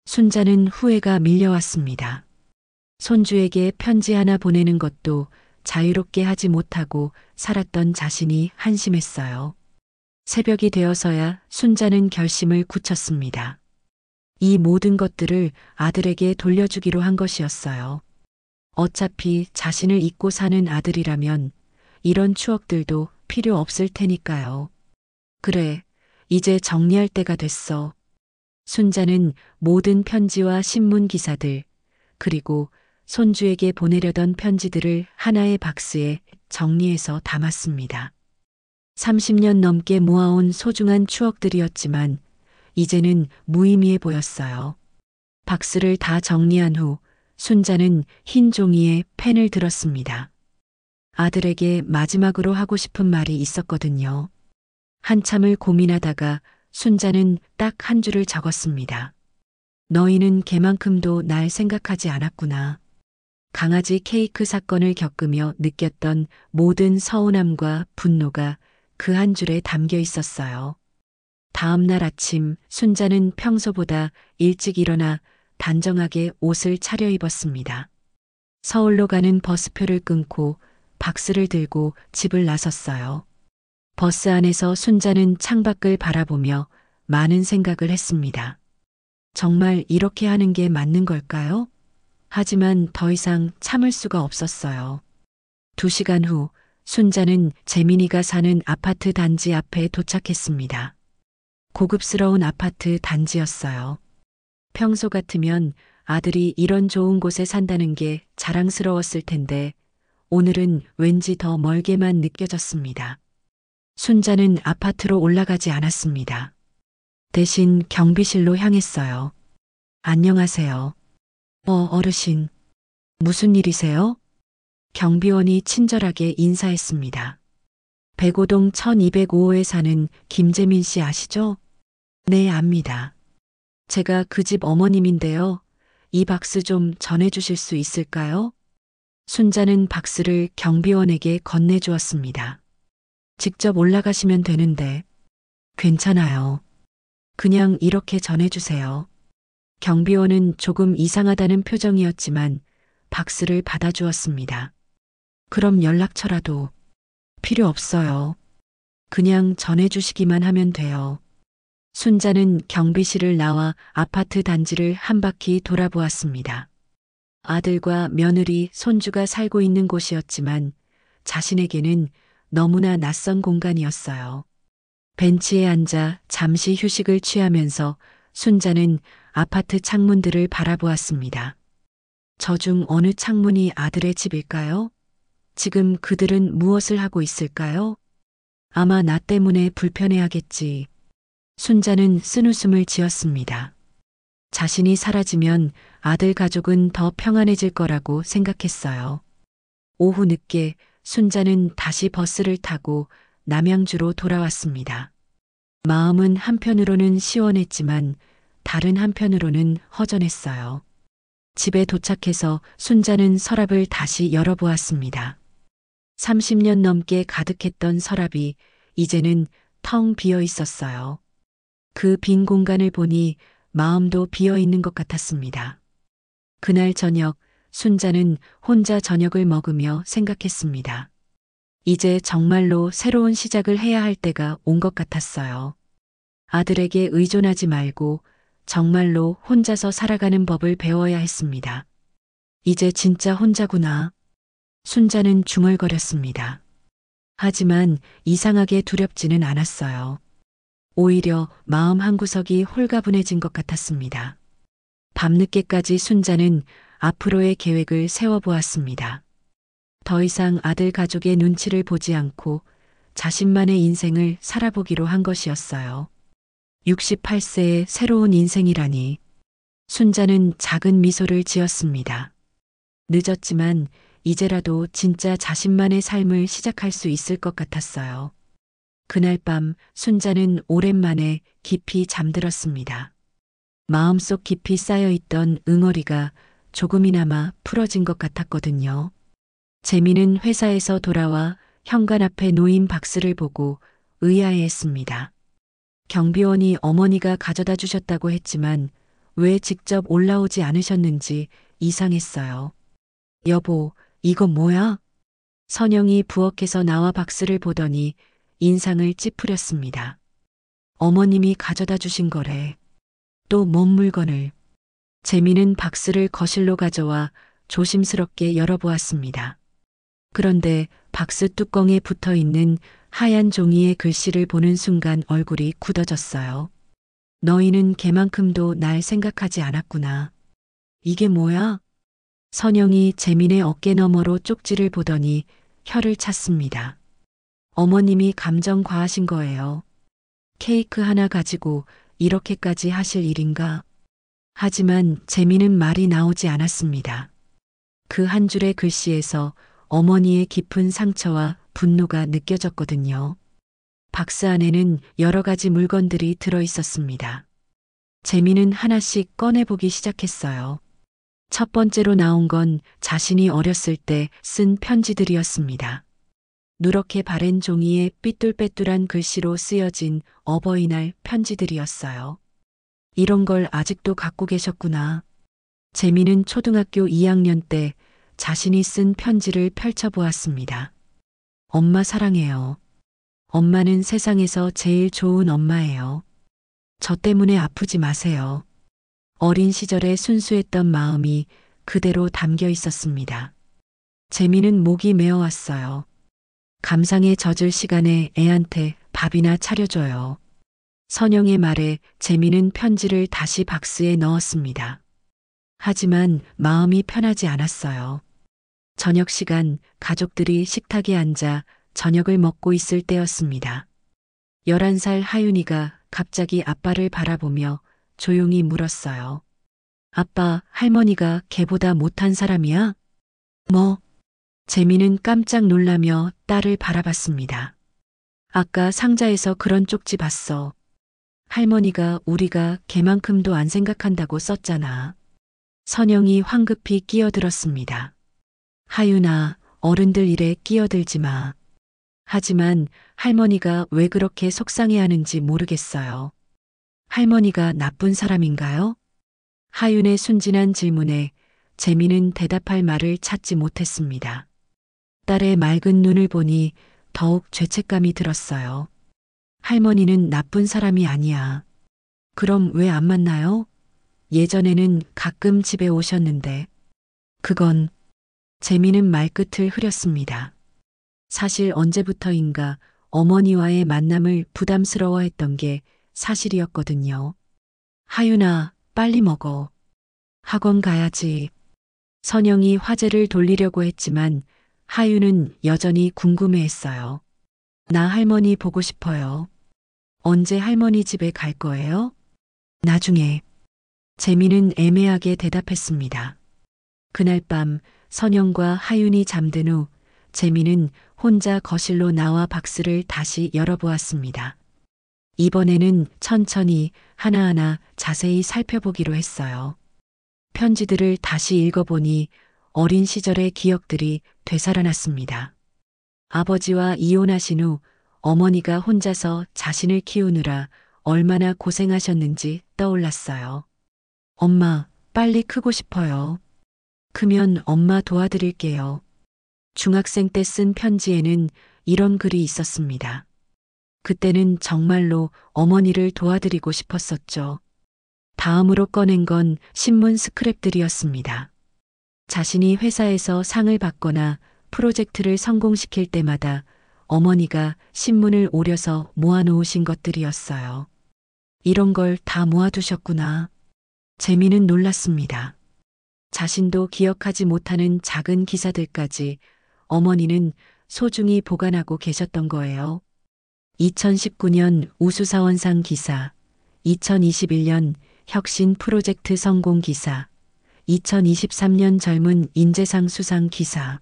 순자는 후회가 밀려왔습니다. 손주에게 편지 하나 보내는 것도 자유롭게 하지 못하고 살았던 자신이 한심했어요. 새벽이 되어서야 순자는 결심을 굳혔습니다. 이 모든 것들을 아들에게 돌려주기로 한 것이었어요. 어차피 자신을 잊고 사는 아들이라면 이런 추억들도 필요 없을 테니까요. 그래, 이제 정리할 때가 됐어. 순자는 모든 편지와 신문 기사들, 그리고 손주에게 보내려던 편지들을 하나의 박스에 정리해서 담았습니다. 30년 넘게 모아온 소중한 추억들이었지만 이제는 무의미해 보였어요. 박스를 다 정리한 후 순자는 흰 종이에 펜을 들었습니다. 아들에게 마지막으로 하고 싶은 말이 있었거든요. 한참을 고민하다가 순자는 딱 한 줄을 적었습니다. 너희는 걔만큼도 날 생각하지 않았구나. 강아지 케이크 사건을 겪으며 느꼈던 모든 서운함과 분노가 그 한 줄에 담겨 있었어요. 다음 날 아침 순자는 평소보다 일찍 일어나 단정하게 옷을 차려입었습니다. 서울로 가는 버스표를 끊고 박스를 들고 집을 나섰어요. 버스 안에서 순자는 창밖을 바라보며 많은 생각을 했습니다. 정말 이렇게 하는 게 맞는 걸까요? 하지만 더 이상 참을 수가 없었어요. 2시간 후 순자는 재민이가 사는 아파트 단지 앞에 도착했습니다. 고급스러운 아파트 단지였어요. 평소 같으면 아들이 이런 좋은 곳에 산다는 게 자랑스러웠을 텐데 오늘은 왠지 더 멀게만 느껴졌습니다. 순자는 아파트로 올라가지 않았습니다. 대신 경비실로 향했어요. 안녕하세요. 어르신. 무슨 일이세요? 경비원이 친절하게 인사했습니다. 백오동 1205호에 사는 김재민 씨 아시죠? 네, 압니다. 제가 그 집 어머님인데요. 이 박스 좀 전해주실 수 있을까요? 순자는 박스를 경비원에게 건네주었습니다. 직접 올라가시면 되는데. 괜찮아요. 그냥 이렇게 전해주세요. 경비원은 조금 이상하다는 표정이었지만 박스를 받아주었습니다. 그럼 연락처라도. 필요 없어요. 그냥 전해주시기만 하면 돼요. 순자는 경비실을 나와 아파트 단지를 한 바퀴 돌아보았습니다. 아들과 며느리, 손주가 살고 있는 곳이었지만 자신에게는 너무나 낯선 공간이었어요. 벤치에 앉아 잠시 휴식을 취하면서 순자는 아파트 창문들을 바라보았습니다. 저 중 어느 창문이 아들의 집일까요? 지금 그들은 무엇을 하고 있을까요? 아마 나 때문에 불편해하겠지. 순자는 쓴웃음을 지었습니다. 자신이 사라지면 아들 가족은 더 평안해질 거라고 생각했어요. 오후 늦게 순자는 다시 버스를 타고 남양주로 돌아왔습니다. 마음은 한편으로는 시원했지만 다른 한편으로는 허전했어요. 집에 도착해서 순자는 서랍을 다시 열어보았습니다. 30년 넘게 가득했던 서랍이 이제는 텅 비어 있었어요. 그 빈 공간을 보니 마음도 비어 있는 것 같았습니다. 그날 저녁 순자는 혼자 저녁을 먹으며 생각했습니다. 이제 정말로 새로운 시작을 해야 할 때가 온 것 같았어요. 아들에게 의존하지 말고 정말로 혼자서 살아가는 법을 배워야 했습니다. 이제 진짜 혼자구나. 순자는 중얼거렸습니다. 하지만 이상하게 두렵지는 않았어요. 오히려 마음 한구석이 홀가분해진 것 같았습니다. 밤늦게까지 순자는 앞으로의 계획을 세워보았습니다. 더 이상 아들 가족의 눈치를 보지 않고 자신만의 인생을 살아보기로 한 것이었어요. 68세의 새로운 인생이라니. 순자는 작은 미소를 지었습니다. 늦었지만 이제라도 진짜 자신만의 삶을 시작할 수 있을 것 같았어요. 그날 밤 순자는 오랜만에 깊이 잠들었습니다. 마음속 깊이 쌓여있던 응어리가 조금이나마 풀어진 것 같았거든요. 재미는 회사에서 돌아와 현관 앞에 놓인 박스를 보고 의아해했습니다. 경비원이 어머니가 가져다 주셨다고 했지만 왜 직접 올라오지 않으셨는지 이상했어요. 여보, 이거 뭐야? 선영이 부엌에서 나와 박스를 보더니 인상을 찌푸렸습니다. 어머님이 가져다 주신 거래. 또 뭔 물건을. 재미는 박스를 거실로 가져와 조심스럽게 열어보았습니다. 그런데 박스 뚜껑에 붙어 있는 하얀 종이의 글씨를 보는 순간 얼굴이 굳어졌어요. 너희는 걔만큼도 날 생각하지 않았구나. 이게 뭐야? 선영이 재민의 어깨 너머로 쪽지를 보더니 혀를 찼습니다. 어머님이 감정 과하신 거예요. 케이크 하나 가지고 이렇게까지 하실 일인가? 하지만 재민은 말이 나오지 않았습니다. 그 한 줄의 글씨에서 어머니의 깊은 상처와 분노가 느껴졌거든요. 박스 안에는 여러 가지 물건들이 들어 있었습니다. 재미는 하나씩 꺼내보기 시작했어요. 첫 번째로 나온 건 자신이 어렸을 때 쓴 편지들이었습니다. 누렇게 바랜 종이에 삐뚤빼뚤한 글씨로 쓰여진 어버이날 편지들이었어요. 이런 걸 아직도 갖고 계셨구나. 재미는 초등학교 2학년 때 자신이 쓴 편지를 펼쳐보았습니다. 엄마 사랑해요. 엄마는 세상에서 제일 좋은 엄마예요. 저 때문에 아프지 마세요. 어린 시절의 순수했던 마음이 그대로 담겨 있었습니다. 재미는 목이 메어왔어요. 감상에 젖을 시간에 애한테 밥이나 차려줘요. 선영의 말에 재미는 편지를 다시 박스에 넣었습니다. 하지만 마음이 편하지 않았어요. 저녁 시간 가족들이 식탁에 앉아 저녁을 먹고 있을 때였습니다. 11살 하윤이가 갑자기 아빠를 바라보며 조용히 물었어요. 아빠, 할머니가 걔보다 못한 사람이야? 뭐? 재미는 깜짝 놀라며 딸을 바라봤습니다. 아까 상자에서 그런 쪽지 봤어. 할머니가 우리가 걔만큼도 안 생각한다고 썼잖아. 선영이 황급히 끼어들었습니다. 하윤아, 어른들 일에 끼어들지 마. 하지만 할머니가 왜 그렇게 속상해하는지 모르겠어요. 할머니가 나쁜 사람인가요? 하윤의 순진한 질문에 재미는 대답할 말을 찾지 못했습니다. 딸의 맑은 눈을 보니 더욱 죄책감이 들었어요. 할머니는 나쁜 사람이 아니야. 그럼 왜 안 만나요? 예전에는 가끔 집에 오셨는데. 그건 재미는 말끝을 흐렸습니다. 사실 언제부터인가 어머니와의 만남을 부담스러워했던 게 사실이었거든요. 하윤아, 빨리 먹어. 학원 가야지. 선영이 화제를 돌리려고 했지만 하윤은 여전히 궁금해했어요. 나 할머니 보고 싶어요. 언제 할머니 집에 갈 거예요? 나중에. 재미는 애매하게 대답했습니다. 그날 밤 선영과 하윤이 잠든 후 재미는 혼자 거실로 나와 박스를 다시 열어보았습니다. 이번에는 천천히 하나하나 자세히 살펴보기로 했어요. 편지들을 다시 읽어보니 어린 시절의 기억들이 되살아났습니다. 아버지와 이혼하신 후 어머니가 혼자서 자신을 키우느라 얼마나 고생하셨는지 떠올랐어요. 엄마, 빨리 크고 싶어요. 크면 엄마 도와드릴게요. 중학생 때 쓴 편지에는 이런 글이 있었습니다. 그때는 정말로 어머니를 도와드리고 싶었었죠. 다음으로 꺼낸 건 신문 스크랩들이었습니다. 자신이 회사에서 상을 받거나 프로젝트를 성공시킬 때마다 어머니가 신문을 오려서 모아놓으신 것들이었어요. 이런 걸 다 모아두셨구나. 재미는 놀랐습니다. 자신도 기억하지 못하는 작은 기사들까지 어머니는 소중히 보관하고 계셨던 거예요. 2019년 우수사원상 기사, 2021년 혁신 프로젝트 성공 기사, 2023년 젊은 인재상 수상 기사.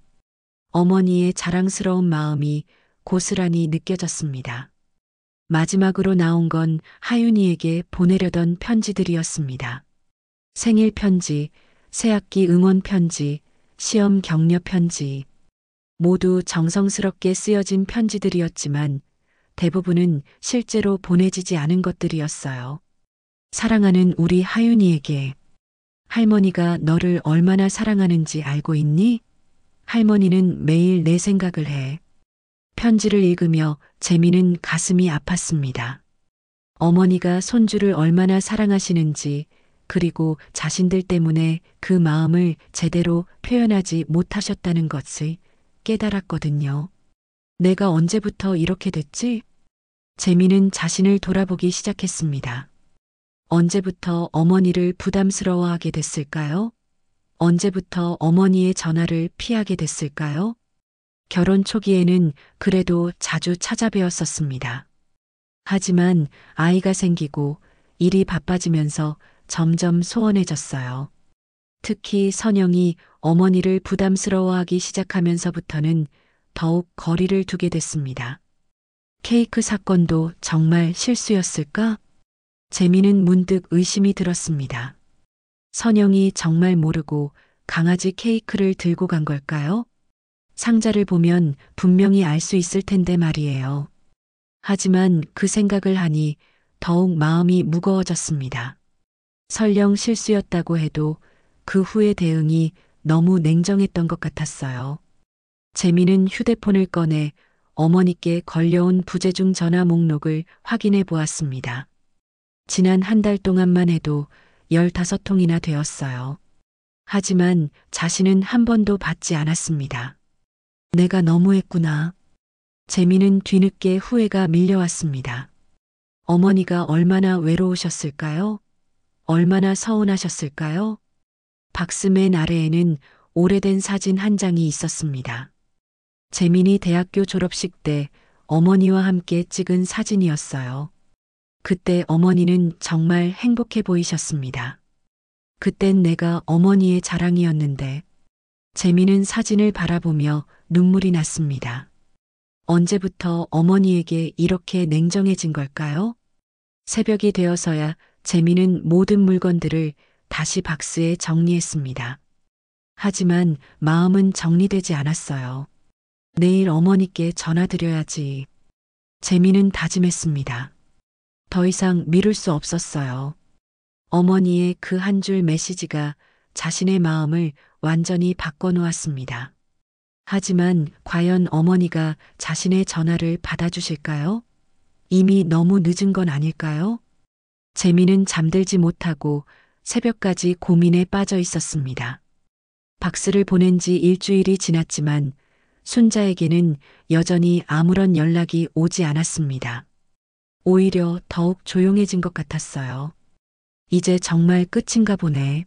어머니의 자랑스러운 마음이 고스란히 느껴졌습니다. 마지막으로 나온 건 하윤이에게 보내려던 편지들이었습니다. 생일 편지, 새학기 응원 편지, 시험 격려 편지. 모두 정성스럽게 쓰여진 편지들이었지만 대부분은 실제로 보내지지 않은 것들이었어요. 사랑하는 우리 하윤이에게. 할머니가 너를 얼마나 사랑하는지 알고 있니? 할머니는 매일 내 생각을 해. 편지를 읽으며 재미는 가슴이 아팠습니다. 어머니가 손주를 얼마나 사랑하시는지, 그리고 자신들 때문에 그 마음을 제대로 표현하지 못하셨다는 것을 깨달았거든요. 내가 언제부터 이렇게 됐지? 재미는 자신을 돌아보기 시작했습니다. 언제부터 어머니를 부담스러워하게 됐을까요? 언제부터 어머니의 전화를 피하게 됐을까요? 결혼 초기에는 그래도 자주 찾아뵈었었습니다. 하지만 아이가 생기고 일이 바빠지면서 점점 소원해졌어요. 특히 선영이 어머니를 부담스러워하기 시작하면서부터는 더욱 거리를 두게 됐습니다. 케이크 사건도 정말 실수였을까? 재미는 문득 의심이 들었습니다. 선영이 정말 모르고 강아지 케이크를 들고 간 걸까요? 상자를 보면 분명히 알 수 있을 텐데 말이에요. 하지만 그 생각을 하니 더욱 마음이 무거워졌습니다. 설령 실수였다고 해도 그 후의 대응이 너무 냉정했던 것 같았어요. 재미는 휴대폰을 꺼내 어머니께 걸려온 부재중 전화 목록을 확인해 보았습니다. 지난 한 달 동안만 해도 15통이나 되었어요. 하지만 자신은 한 번도 받지 않았습니다. 내가 너무했구나. 재미는 뒤늦게 후회가 밀려왔습니다. 어머니가 얼마나 외로우셨을까요? 얼마나 서운하셨을까요? 박스 맨 아래에는 오래된 사진 한 장이 있었습니다. 재민이 대학교 졸업식 때 어머니와 함께 찍은 사진이었어요. 그때 어머니는 정말 행복해 보이셨습니다. 그땐 내가 어머니의 자랑이었는데. 재미는 사진을 바라보며 눈물이 났습니다. 언제부터 어머니에게 이렇게 냉정해진 걸까요? 새벽이 되어서야 재미는 모든 물건들을 다시 박스에 정리했습니다. 하지만 마음은 정리되지 않았어요. 내일 어머니께 전화드려야지. 재미는 다짐했습니다. 더 이상 미룰 수 없었어요. 어머니의 그 한 줄 메시지가 자신의 마음을 완전히 바꿔놓았습니다. 하지만 과연 어머니가 자신의 전화를 받아주실까요? 이미 너무 늦은 건 아닐까요? 재미는 잠들지 못하고 새벽까지 고민에 빠져 있었습니다. 박스를 보낸 지 일주일이 지났지만 순자에게는 여전히 아무런 연락이 오지 않았습니다. 오히려 더욱 조용해진 것 같았어요. 이제 정말 끝인가 보네.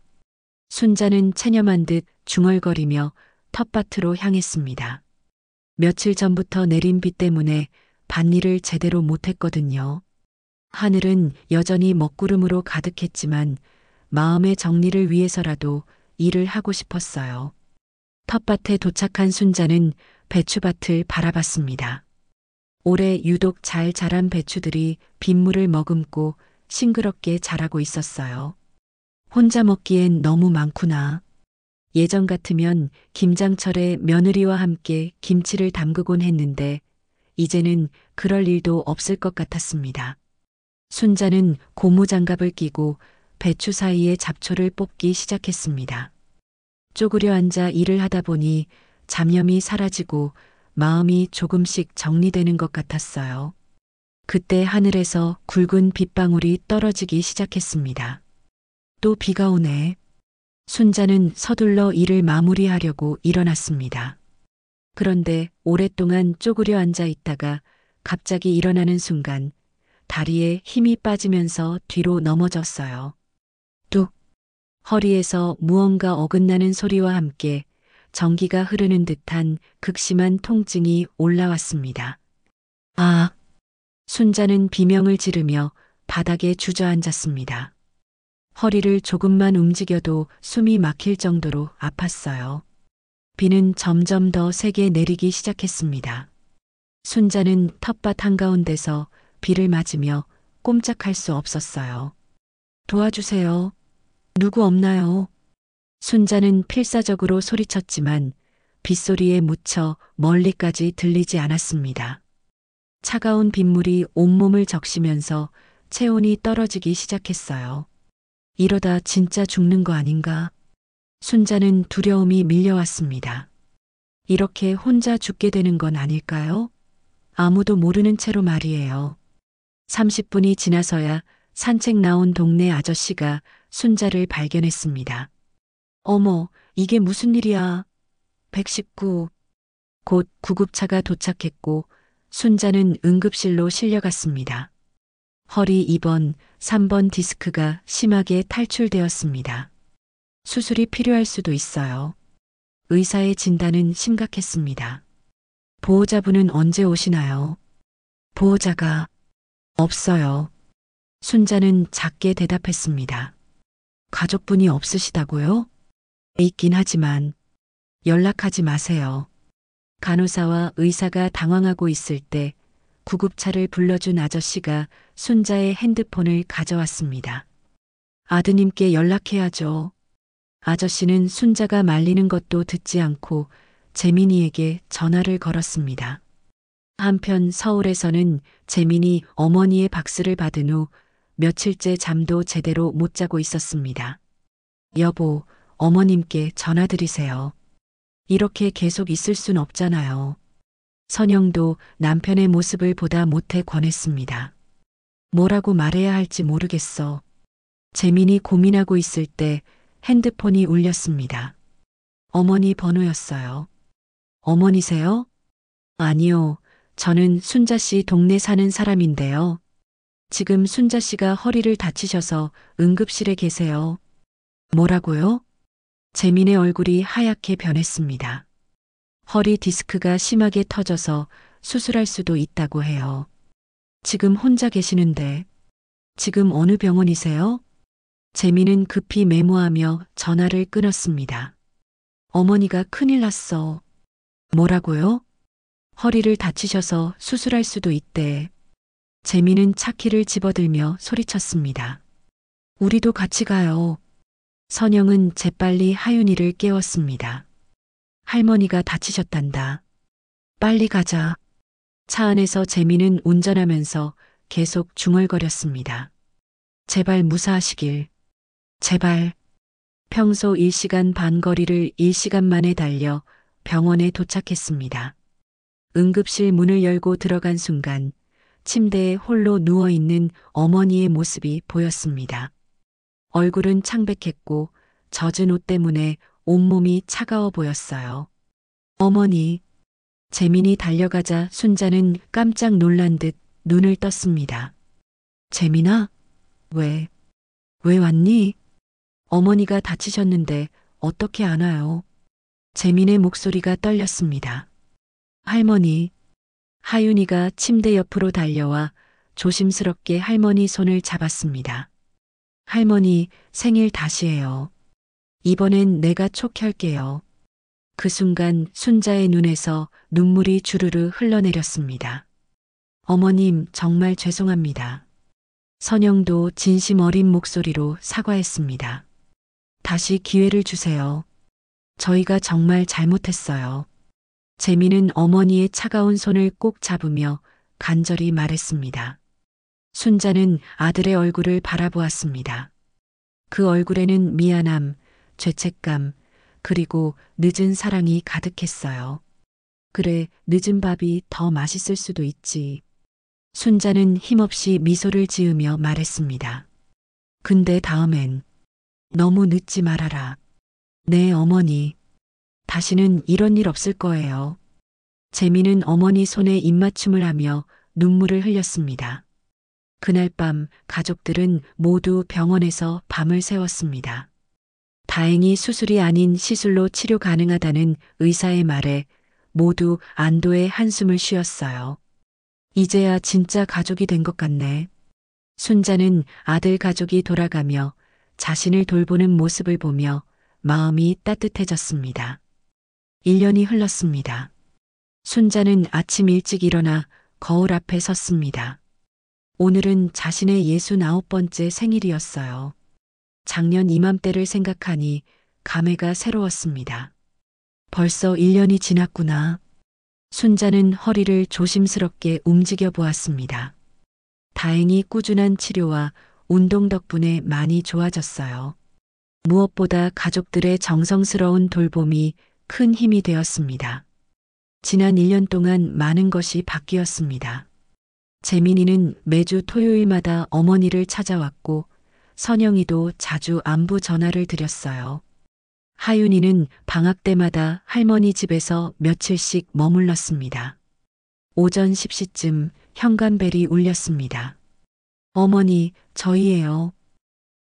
순자는 체념한 듯 중얼거리며 텃밭으로 향했습니다. 며칠 전부터 내린 비 때문에 밭일을 제대로 못했거든요. 하늘은 여전히 먹구름으로 가득했지만 마음의 정리를 위해서라도 일을 하고 싶었어요. 텃밭에 도착한 순자는 배추밭을 바라봤습니다. 올해 유독 잘 자란 배추들이 빗물을 머금고 싱그럽게 자라고 있었어요. 혼자 먹기엔 너무 많구나. 예전 같으면 김장철에 며느리와 함께 김치를 담그곤 했는데 이제는 그럴 일도 없을 것 같았습니다. 순자는 고무장갑을 끼고 배추 사이에 잡초를 뽑기 시작했습니다. 쪼그려 앉아 일을 하다 보니 잡념이 사라지고 마음이 조금씩 정리되는 것 같았어요. 그때 하늘에서 굵은 빗방울이 떨어지기 시작했습니다. 또 비가 오네. 순자는 서둘러 일을 마무리하려고 일어났습니다. 그런데 오랫동안 쪼그려 앉아 있다가 갑자기 일어나는 순간 다리에 힘이 빠지면서 뒤로 넘어졌어요. 뚝! 허리에서 무언가 어긋나는 소리와 함께 전기가 흐르는 듯한 극심한 통증이 올라왔습니다. 아! 순자는 비명을 지르며 바닥에 주저앉았습니다. 허리를 조금만 움직여도 숨이 막힐 정도로 아팠어요. 비는 점점 더 세게 내리기 시작했습니다. 순자는 텃밭 한가운데서 비를 맞으며 꼼짝할 수 없었어요. 도와주세요. 누구 없나요? 순자는 필사적으로 소리쳤지만 빗소리에 묻혀 멀리까지 들리지 않았습니다. 차가운 빗물이 온몸을 적시면서 체온이 떨어지기 시작했어요. 이러다 진짜 죽는 거 아닌가? 순자는 두려움이 밀려왔습니다. 이렇게 혼자 죽게 되는 건 아닐까요? 아무도 모르는 채로 말이에요. 30분이 지나서야 산책 나온 동네 아저씨가 순자를 발견했습니다. 어머, 이게 무슨 일이야? 119. 곧 구급차가 도착했고 순자는 응급실로 실려갔습니다. 허리 2번, 3번 디스크가 심하게 탈출되었습니다. 수술이 필요할 수도 있어요. 의사의 진단은 심각했습니다. 보호자분은 언제 오시나요? 보호자가 없어요. 순자는 작게 대답했습니다. 가족분이 없으시다고요? 있긴 하지만 연락하지 마세요. 간호사와 의사가 당황하고 있을 때 구급차를 불러준 아저씨가 순자의 핸드폰을 가져왔습니다. 아드님께 연락해야죠. 아저씨는 순자가 말리는 것도 듣지 않고 재민이에게 전화를 걸었습니다. 한편 서울에서는 재민이 어머니의 박수를 받은 후 며칠째 잠도 제대로 못 자고 있었습니다. 여보, 어머님께 전화드리세요. 이렇게 계속 있을 순 없잖아요. 선영도 남편의 모습을 보다 못해 권했습니다. 뭐라고 말해야 할지 모르겠어. 재민이 고민하고 있을 때 핸드폰이 울렸습니다. 어머니 번호였어요. 어머니세요? 아니요. 저는 순자 씨 동네 사는 사람인데요. 지금 순자 씨가 허리를 다치셔서 응급실에 계세요. 뭐라고요? 재민의 얼굴이 하얗게 변했습니다. 허리 디스크가 심하게 터져서 수술할 수도 있다고 해요. 지금 혼자 계시는데 지금 어느 병원이세요? 재민은 급히 메모하며 전화를 끊었습니다. 어머니가 큰일 났어. 뭐라고요? 허리를 다치셔서 수술할 수도 있대. 재민은 차키를 집어들며 소리쳤습니다. 우리도 같이 가요. 선영은 재빨리 하윤이를 깨웠습니다. 할머니가 다치셨단다. 빨리 가자. 차 안에서 재민은 운전하면서 계속 중얼거렸습니다. 제발 무사하시길. 제발. 평소 1시간 반 거리를 1시간 만에 달려 병원에 도착했습니다. 응급실 문을 열고 들어간 순간 침대에 홀로 누워있는 어머니의 모습이 보였습니다. 얼굴은 창백했고 젖은 옷 때문에 온몸이 차가워 보였어요. 어머니. 재민이 달려가자 순자는 깜짝 놀란 듯 눈을 떴습니다. 재민아? 왜 왔니? 어머니가 다치셨는데 어떻게 안 와요? 재민의 목소리가 떨렸습니다. 할머니. 하윤이가 침대 옆으로 달려와 조심스럽게 할머니 손을 잡았습니다. 할머니, 생일 다시 해요. 이번엔 내가 촉할게요. 그 순간 순자의 눈에서 눈물이 주르르 흘러내렸습니다. 어머님, 정말 죄송합니다. 선영도 진심 어린 목소리로 사과했습니다. 다시 기회를 주세요. 저희가 정말 잘못했어요. 재민은 어머니의 차가운 손을 꼭 잡으며 간절히 말했습니다. 순자는 아들의 얼굴을 바라보았습니다. 그 얼굴에는 미안함, 죄책감, 그리고 늦은 사랑이 가득했어요. 그래, 늦은 밥이 더 맛있을 수도 있지. 순자는 힘없이 미소를 지으며 말했습니다. 근데 다음엔 너무 늦지 말아라. 네, 어머니. 다시는 이런 일 없을 거예요. 재민은 어머니 손에 입맞춤을 하며 눈물을 흘렸습니다. 그날 밤 가족들은 모두 병원에서 밤을 새웠습니다. 다행히 수술이 아닌 시술로 치료 가능하다는 의사의 말에 모두 안도의 한숨을 쉬었어요. 이제야 진짜 가족이 된 것 같네. 순자는 아들 가족이 돌아가며 자신을 돌보는 모습을 보며 마음이 따뜻해졌습니다. 1년이 흘렀습니다. 순자는 아침 일찍 일어나 거울 앞에 섰습니다. 오늘은 자신의 69번째 생일이었어요. 작년 이맘때를 생각하니 감회가 새로웠습니다. 벌써 1년이 지났구나. 순자는 허리를 조심스럽게 움직여 보았습니다. 다행히 꾸준한 치료와 운동 덕분에 많이 좋아졌어요. 무엇보다 가족들의 정성스러운 돌봄이 큰 힘이 되었습니다. 지난 1년 동안 많은 것이 바뀌었습니다. 재민이는 매주 토요일마다 어머니를 찾아왔고 선영이도 자주 안부 전화를 드렸어요. 하윤이는 방학 때마다 할머니 집에서 며칠씩 머물렀습니다. 오전 10시쯤 현관벨이 울렸습니다. 어머니, 저희예요.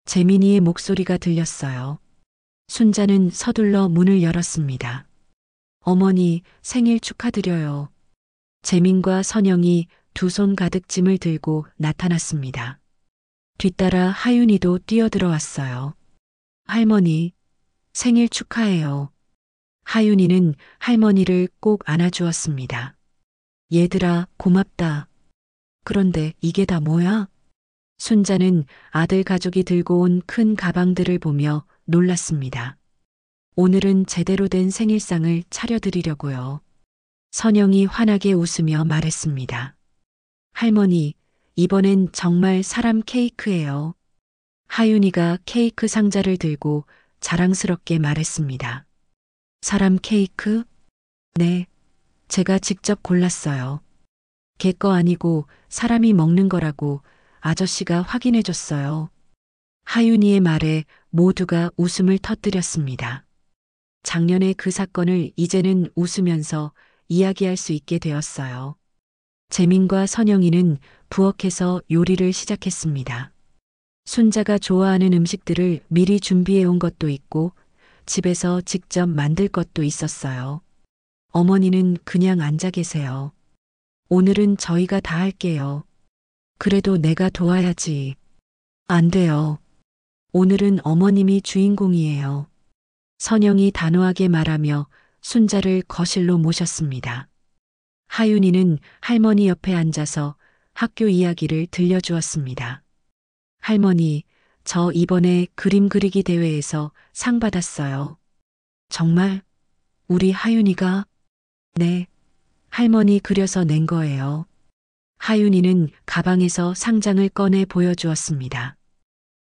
재민이의 목소리가 들렸어요. 순자는 서둘러 문을 열었습니다. 어머니, 생일 축하드려요. 재민과 선영이 두 손 가득 짐을 들고 나타났습니다. 뒤따라 하윤이도 뛰어들어왔어요. 할머니, 생일 축하해요. 하윤이는 할머니를 꼭 안아주었습니다. 얘들아, 고맙다. 그런데 이게 다 뭐야? 순자는 아들 가족이 들고 온 큰 가방들을 보며 놀랐습니다. 오늘은 제대로 된 생일상을 차려드리려고요. 선영이 환하게 웃으며 말했습니다. 할머니, 이번엔 정말 사람 케이크예요. 하윤이가 케이크 상자를 들고 자랑스럽게 말했습니다. 사람 케이크? 네, 제가 직접 골랐어요. 개 거 아니고 사람이 먹는 거라고 아저씨가 확인해 줬어요. 하윤이의 말에 모두가 웃음을 터뜨렸습니다. 작년의 그 사건을 이제는 웃으면서 이야기할 수 있게 되었어요. 재민과 선영이는 부엌에서 요리를 시작했습니다. 순자가 좋아하는 음식들을 미리 준비해 온 것도 있고 집에서 직접 만들 것도 있었어요. 어머니는 그냥 앉아 계세요. 오늘은 저희가 다 할게요. 그래도 내가 도와야지. 안 돼요. 오늘은 어머님이 주인공이에요. 선영이 단호하게 말하며 순자를 거실로 모셨습니다. 하윤이는 할머니 옆에 앉아서 학교 이야기를 들려주었습니다. 할머니, 저 이번에 그림 그리기 대회에서 상 받았어요. 정말? 우리 하윤이가? 네. 할머니 그려서 낸 거예요. 하윤이는 가방에서 상장을 꺼내 보여주었습니다.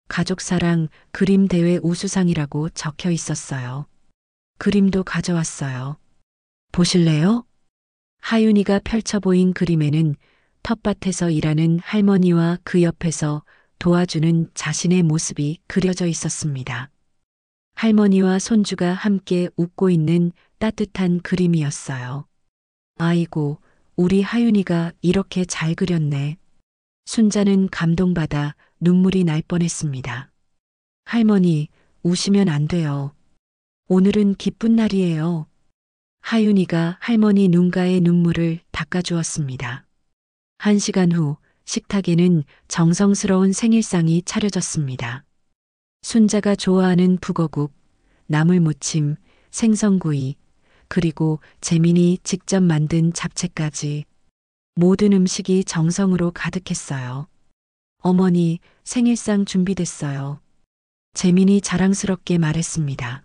가족사랑 그림 대회 우수상이라고 적혀 있었어요. 그림도 가져왔어요. 보실래요? 하윤이가 펼쳐 보인 그림에는 텃밭에서 일하는 할머니와 그 옆에서 도와주는 자신의 모습이 그려져 있었습니다. 할머니와 손주가 함께 웃고 있는 따뜻한 그림이었어요. 아이고, 우리 하윤이가 이렇게 잘 그렸네. 순자는 감동받아 눈물이 날 뻔했습니다. 할머니, 우시면 안 돼요. 오늘은 기쁜 날이에요. 하윤이가 할머니 눈가의 눈물을 닦아주었습니다. 1시간 후 식탁에는 정성스러운 생일상이 차려졌습니다. 순자가 좋아하는 북어국, 나물무침, 생선구이, 그리고 재민이 직접 만든 잡채까지. 모든 음식이 정성으로 가득했어요. 어머니, 생일상 준비됐어요. 재민이 자랑스럽게 말했습니다.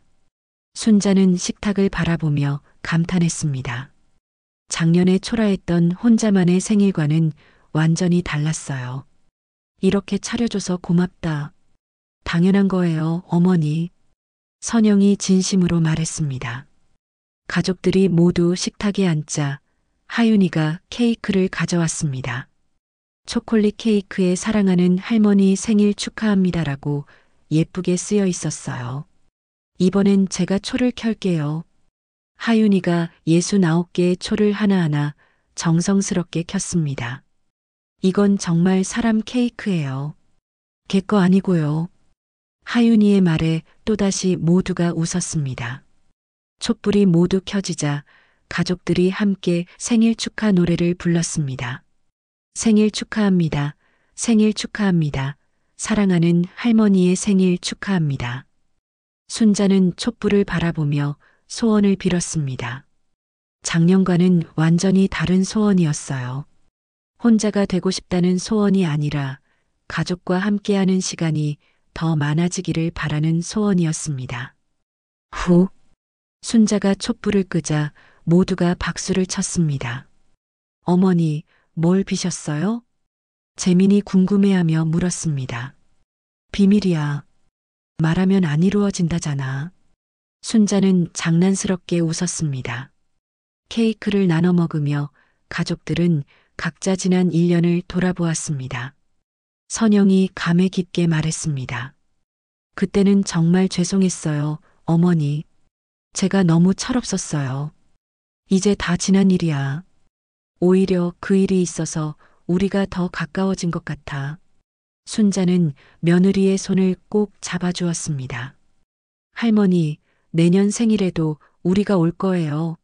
순자는 식탁을 바라보며 감탄했습니다. 작년에 초라했던 혼자만의 생일과는 완전히 달랐어요. 이렇게 차려줘서 고맙다. 당연한 거예요, 어머니. 선영이 진심으로 말했습니다. 가족들이 모두 식탁에 앉자 하윤이가 케이크를 가져왔습니다. 초콜릿 케이크에 사랑하는 할머니 생일 축하합니다라고 예쁘게 쓰여 있었어요. 이번엔 제가 초를 켤게요. 하윤이가 69개의 초를 하나하나 정성스럽게 켰습니다. 이건 정말 사람 케이크예요. 걔 거 아니고요. 하윤이의 말에 또다시 모두가 웃었습니다. 촛불이 모두 켜지자 가족들이 함께 생일 축하 노래를 불렀습니다. 생일 축하합니다. 생일 축하합니다. 사랑하는 할머니의 생일 축하합니다. 순자는 촛불을 바라보며 소원을 빌었습니다. 작년과는 완전히 다른 소원이었어요. 혼자가 되고 싶다는 소원이 아니라 가족과 함께하는 시간이 더 많아지기를 바라는 소원이었습니다. 후, 순자가 촛불을 끄자 모두가 박수를 쳤습니다. 어머니, 뭘 비셨어요? 재민이 궁금해하며 물었습니다. 비밀이야. 말하면 안 이루어진다잖아. 순자는 장난스럽게 웃었습니다. 케이크를 나눠 먹으며 가족들은 각자 지난 1년을 돌아보았습니다. 선영이 감회 깊게 말했습니다. 그때는 정말 죄송했어요, 어머니. 제가 너무 철없었어요. 이제 다 지난 일이야. 오히려 그 일이 있어서 우리가 더 가까워진 것 같아. 순자는 며느리의 손을 꼭 잡아주었습니다. 할머니, 내년 생일에도 우리가 올 거예요.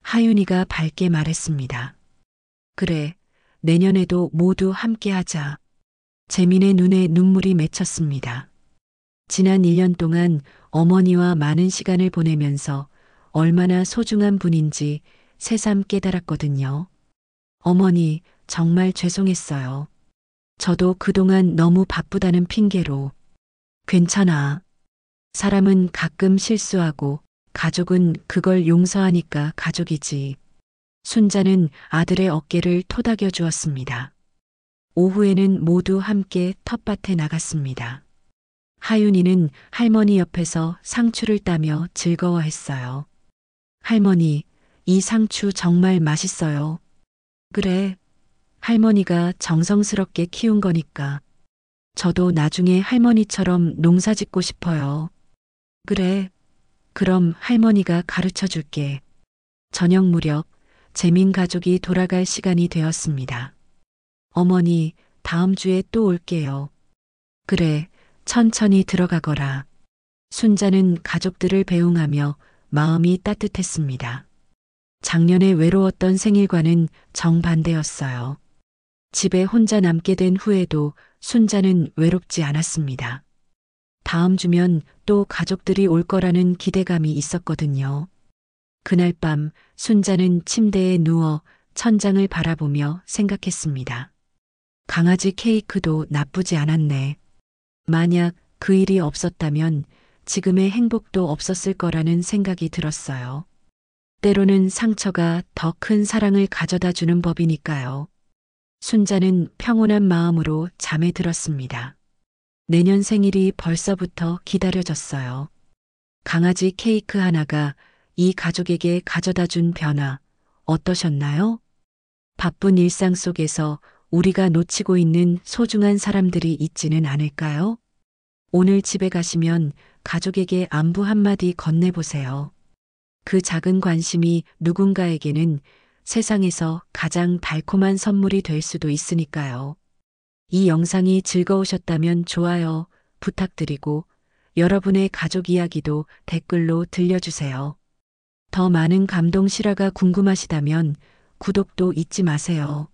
하윤이가 밝게 말했습니다. 그래, 내년에도 모두 함께 하자. 재민의 눈에 눈물이 맺혔습니다. 지난 1년 동안 어머니와 많은 시간을 보내면서 얼마나 소중한 분인지 새삼 깨달았거든요. 어머니, 정말 죄송했어요. 저도 그동안 너무 바쁘다는 핑계로. 괜찮아. 사람은 가끔 실수하고 가족은 그걸 용서하니까 가족이지. 순자는 아들의 어깨를 토닥여 주었습니다. 오후에는 모두 함께 텃밭에 나갔습니다. 하윤이는 할머니 옆에서 상추를 따며 즐거워했어요. 할머니, 이 상추 정말 맛있어요. 그래, 할머니가 정성스럽게 키운 거니까. 저도 나중에 할머니처럼 농사 짓고 싶어요. 그래, 그럼 할머니가 가르쳐 줄게. 저녁 무렵 재민 가족이 돌아갈 시간이 되었습니다. 어머니, 다음 주에 또 올게요. 그래, 천천히 들어가거라. 순자는 가족들을 배웅하며 마음이 따뜻했습니다. 작년에 외로웠던 생일과는 정반대였어요. 집에 혼자 남게 된 후에도 순자는 외롭지 않았습니다. 다음 주면 또 가족들이 올 거라는 기대감이 있었거든요. 그날 밤 순자는 침대에 누워 천장을 바라보며 생각했습니다. 강아지 케이크도 나쁘지 않았네. 만약 그 일이 없었다면 지금의 행복도 없었을 거라는 생각이 들었어요. 때로는 상처가 더 큰 사랑을 가져다 주는 법이니까요. 순자는 평온한 마음으로 잠에 들었습니다. 내년 생일이 벌써부터 기다려졌어요. 강아지 케이크 하나가 이 가족에게 가져다 준 변화 어떠셨나요? 바쁜 일상 속에서 우리가 놓치고 있는 소중한 사람들이 있지는 않을까요? 오늘 집에 가시면 가족에게 안부 한마디 건네보세요. 그 작은 관심이 누군가에게는 세상에서 가장 달콤한 선물이 될 수도 있으니까요. 이 영상이 즐거우셨다면 좋아요 부탁드리고 여러분의 가족 이야기도 댓글로 들려주세요. 더 많은 감동 실화가 궁금하시다면 구독도 잊지 마세요.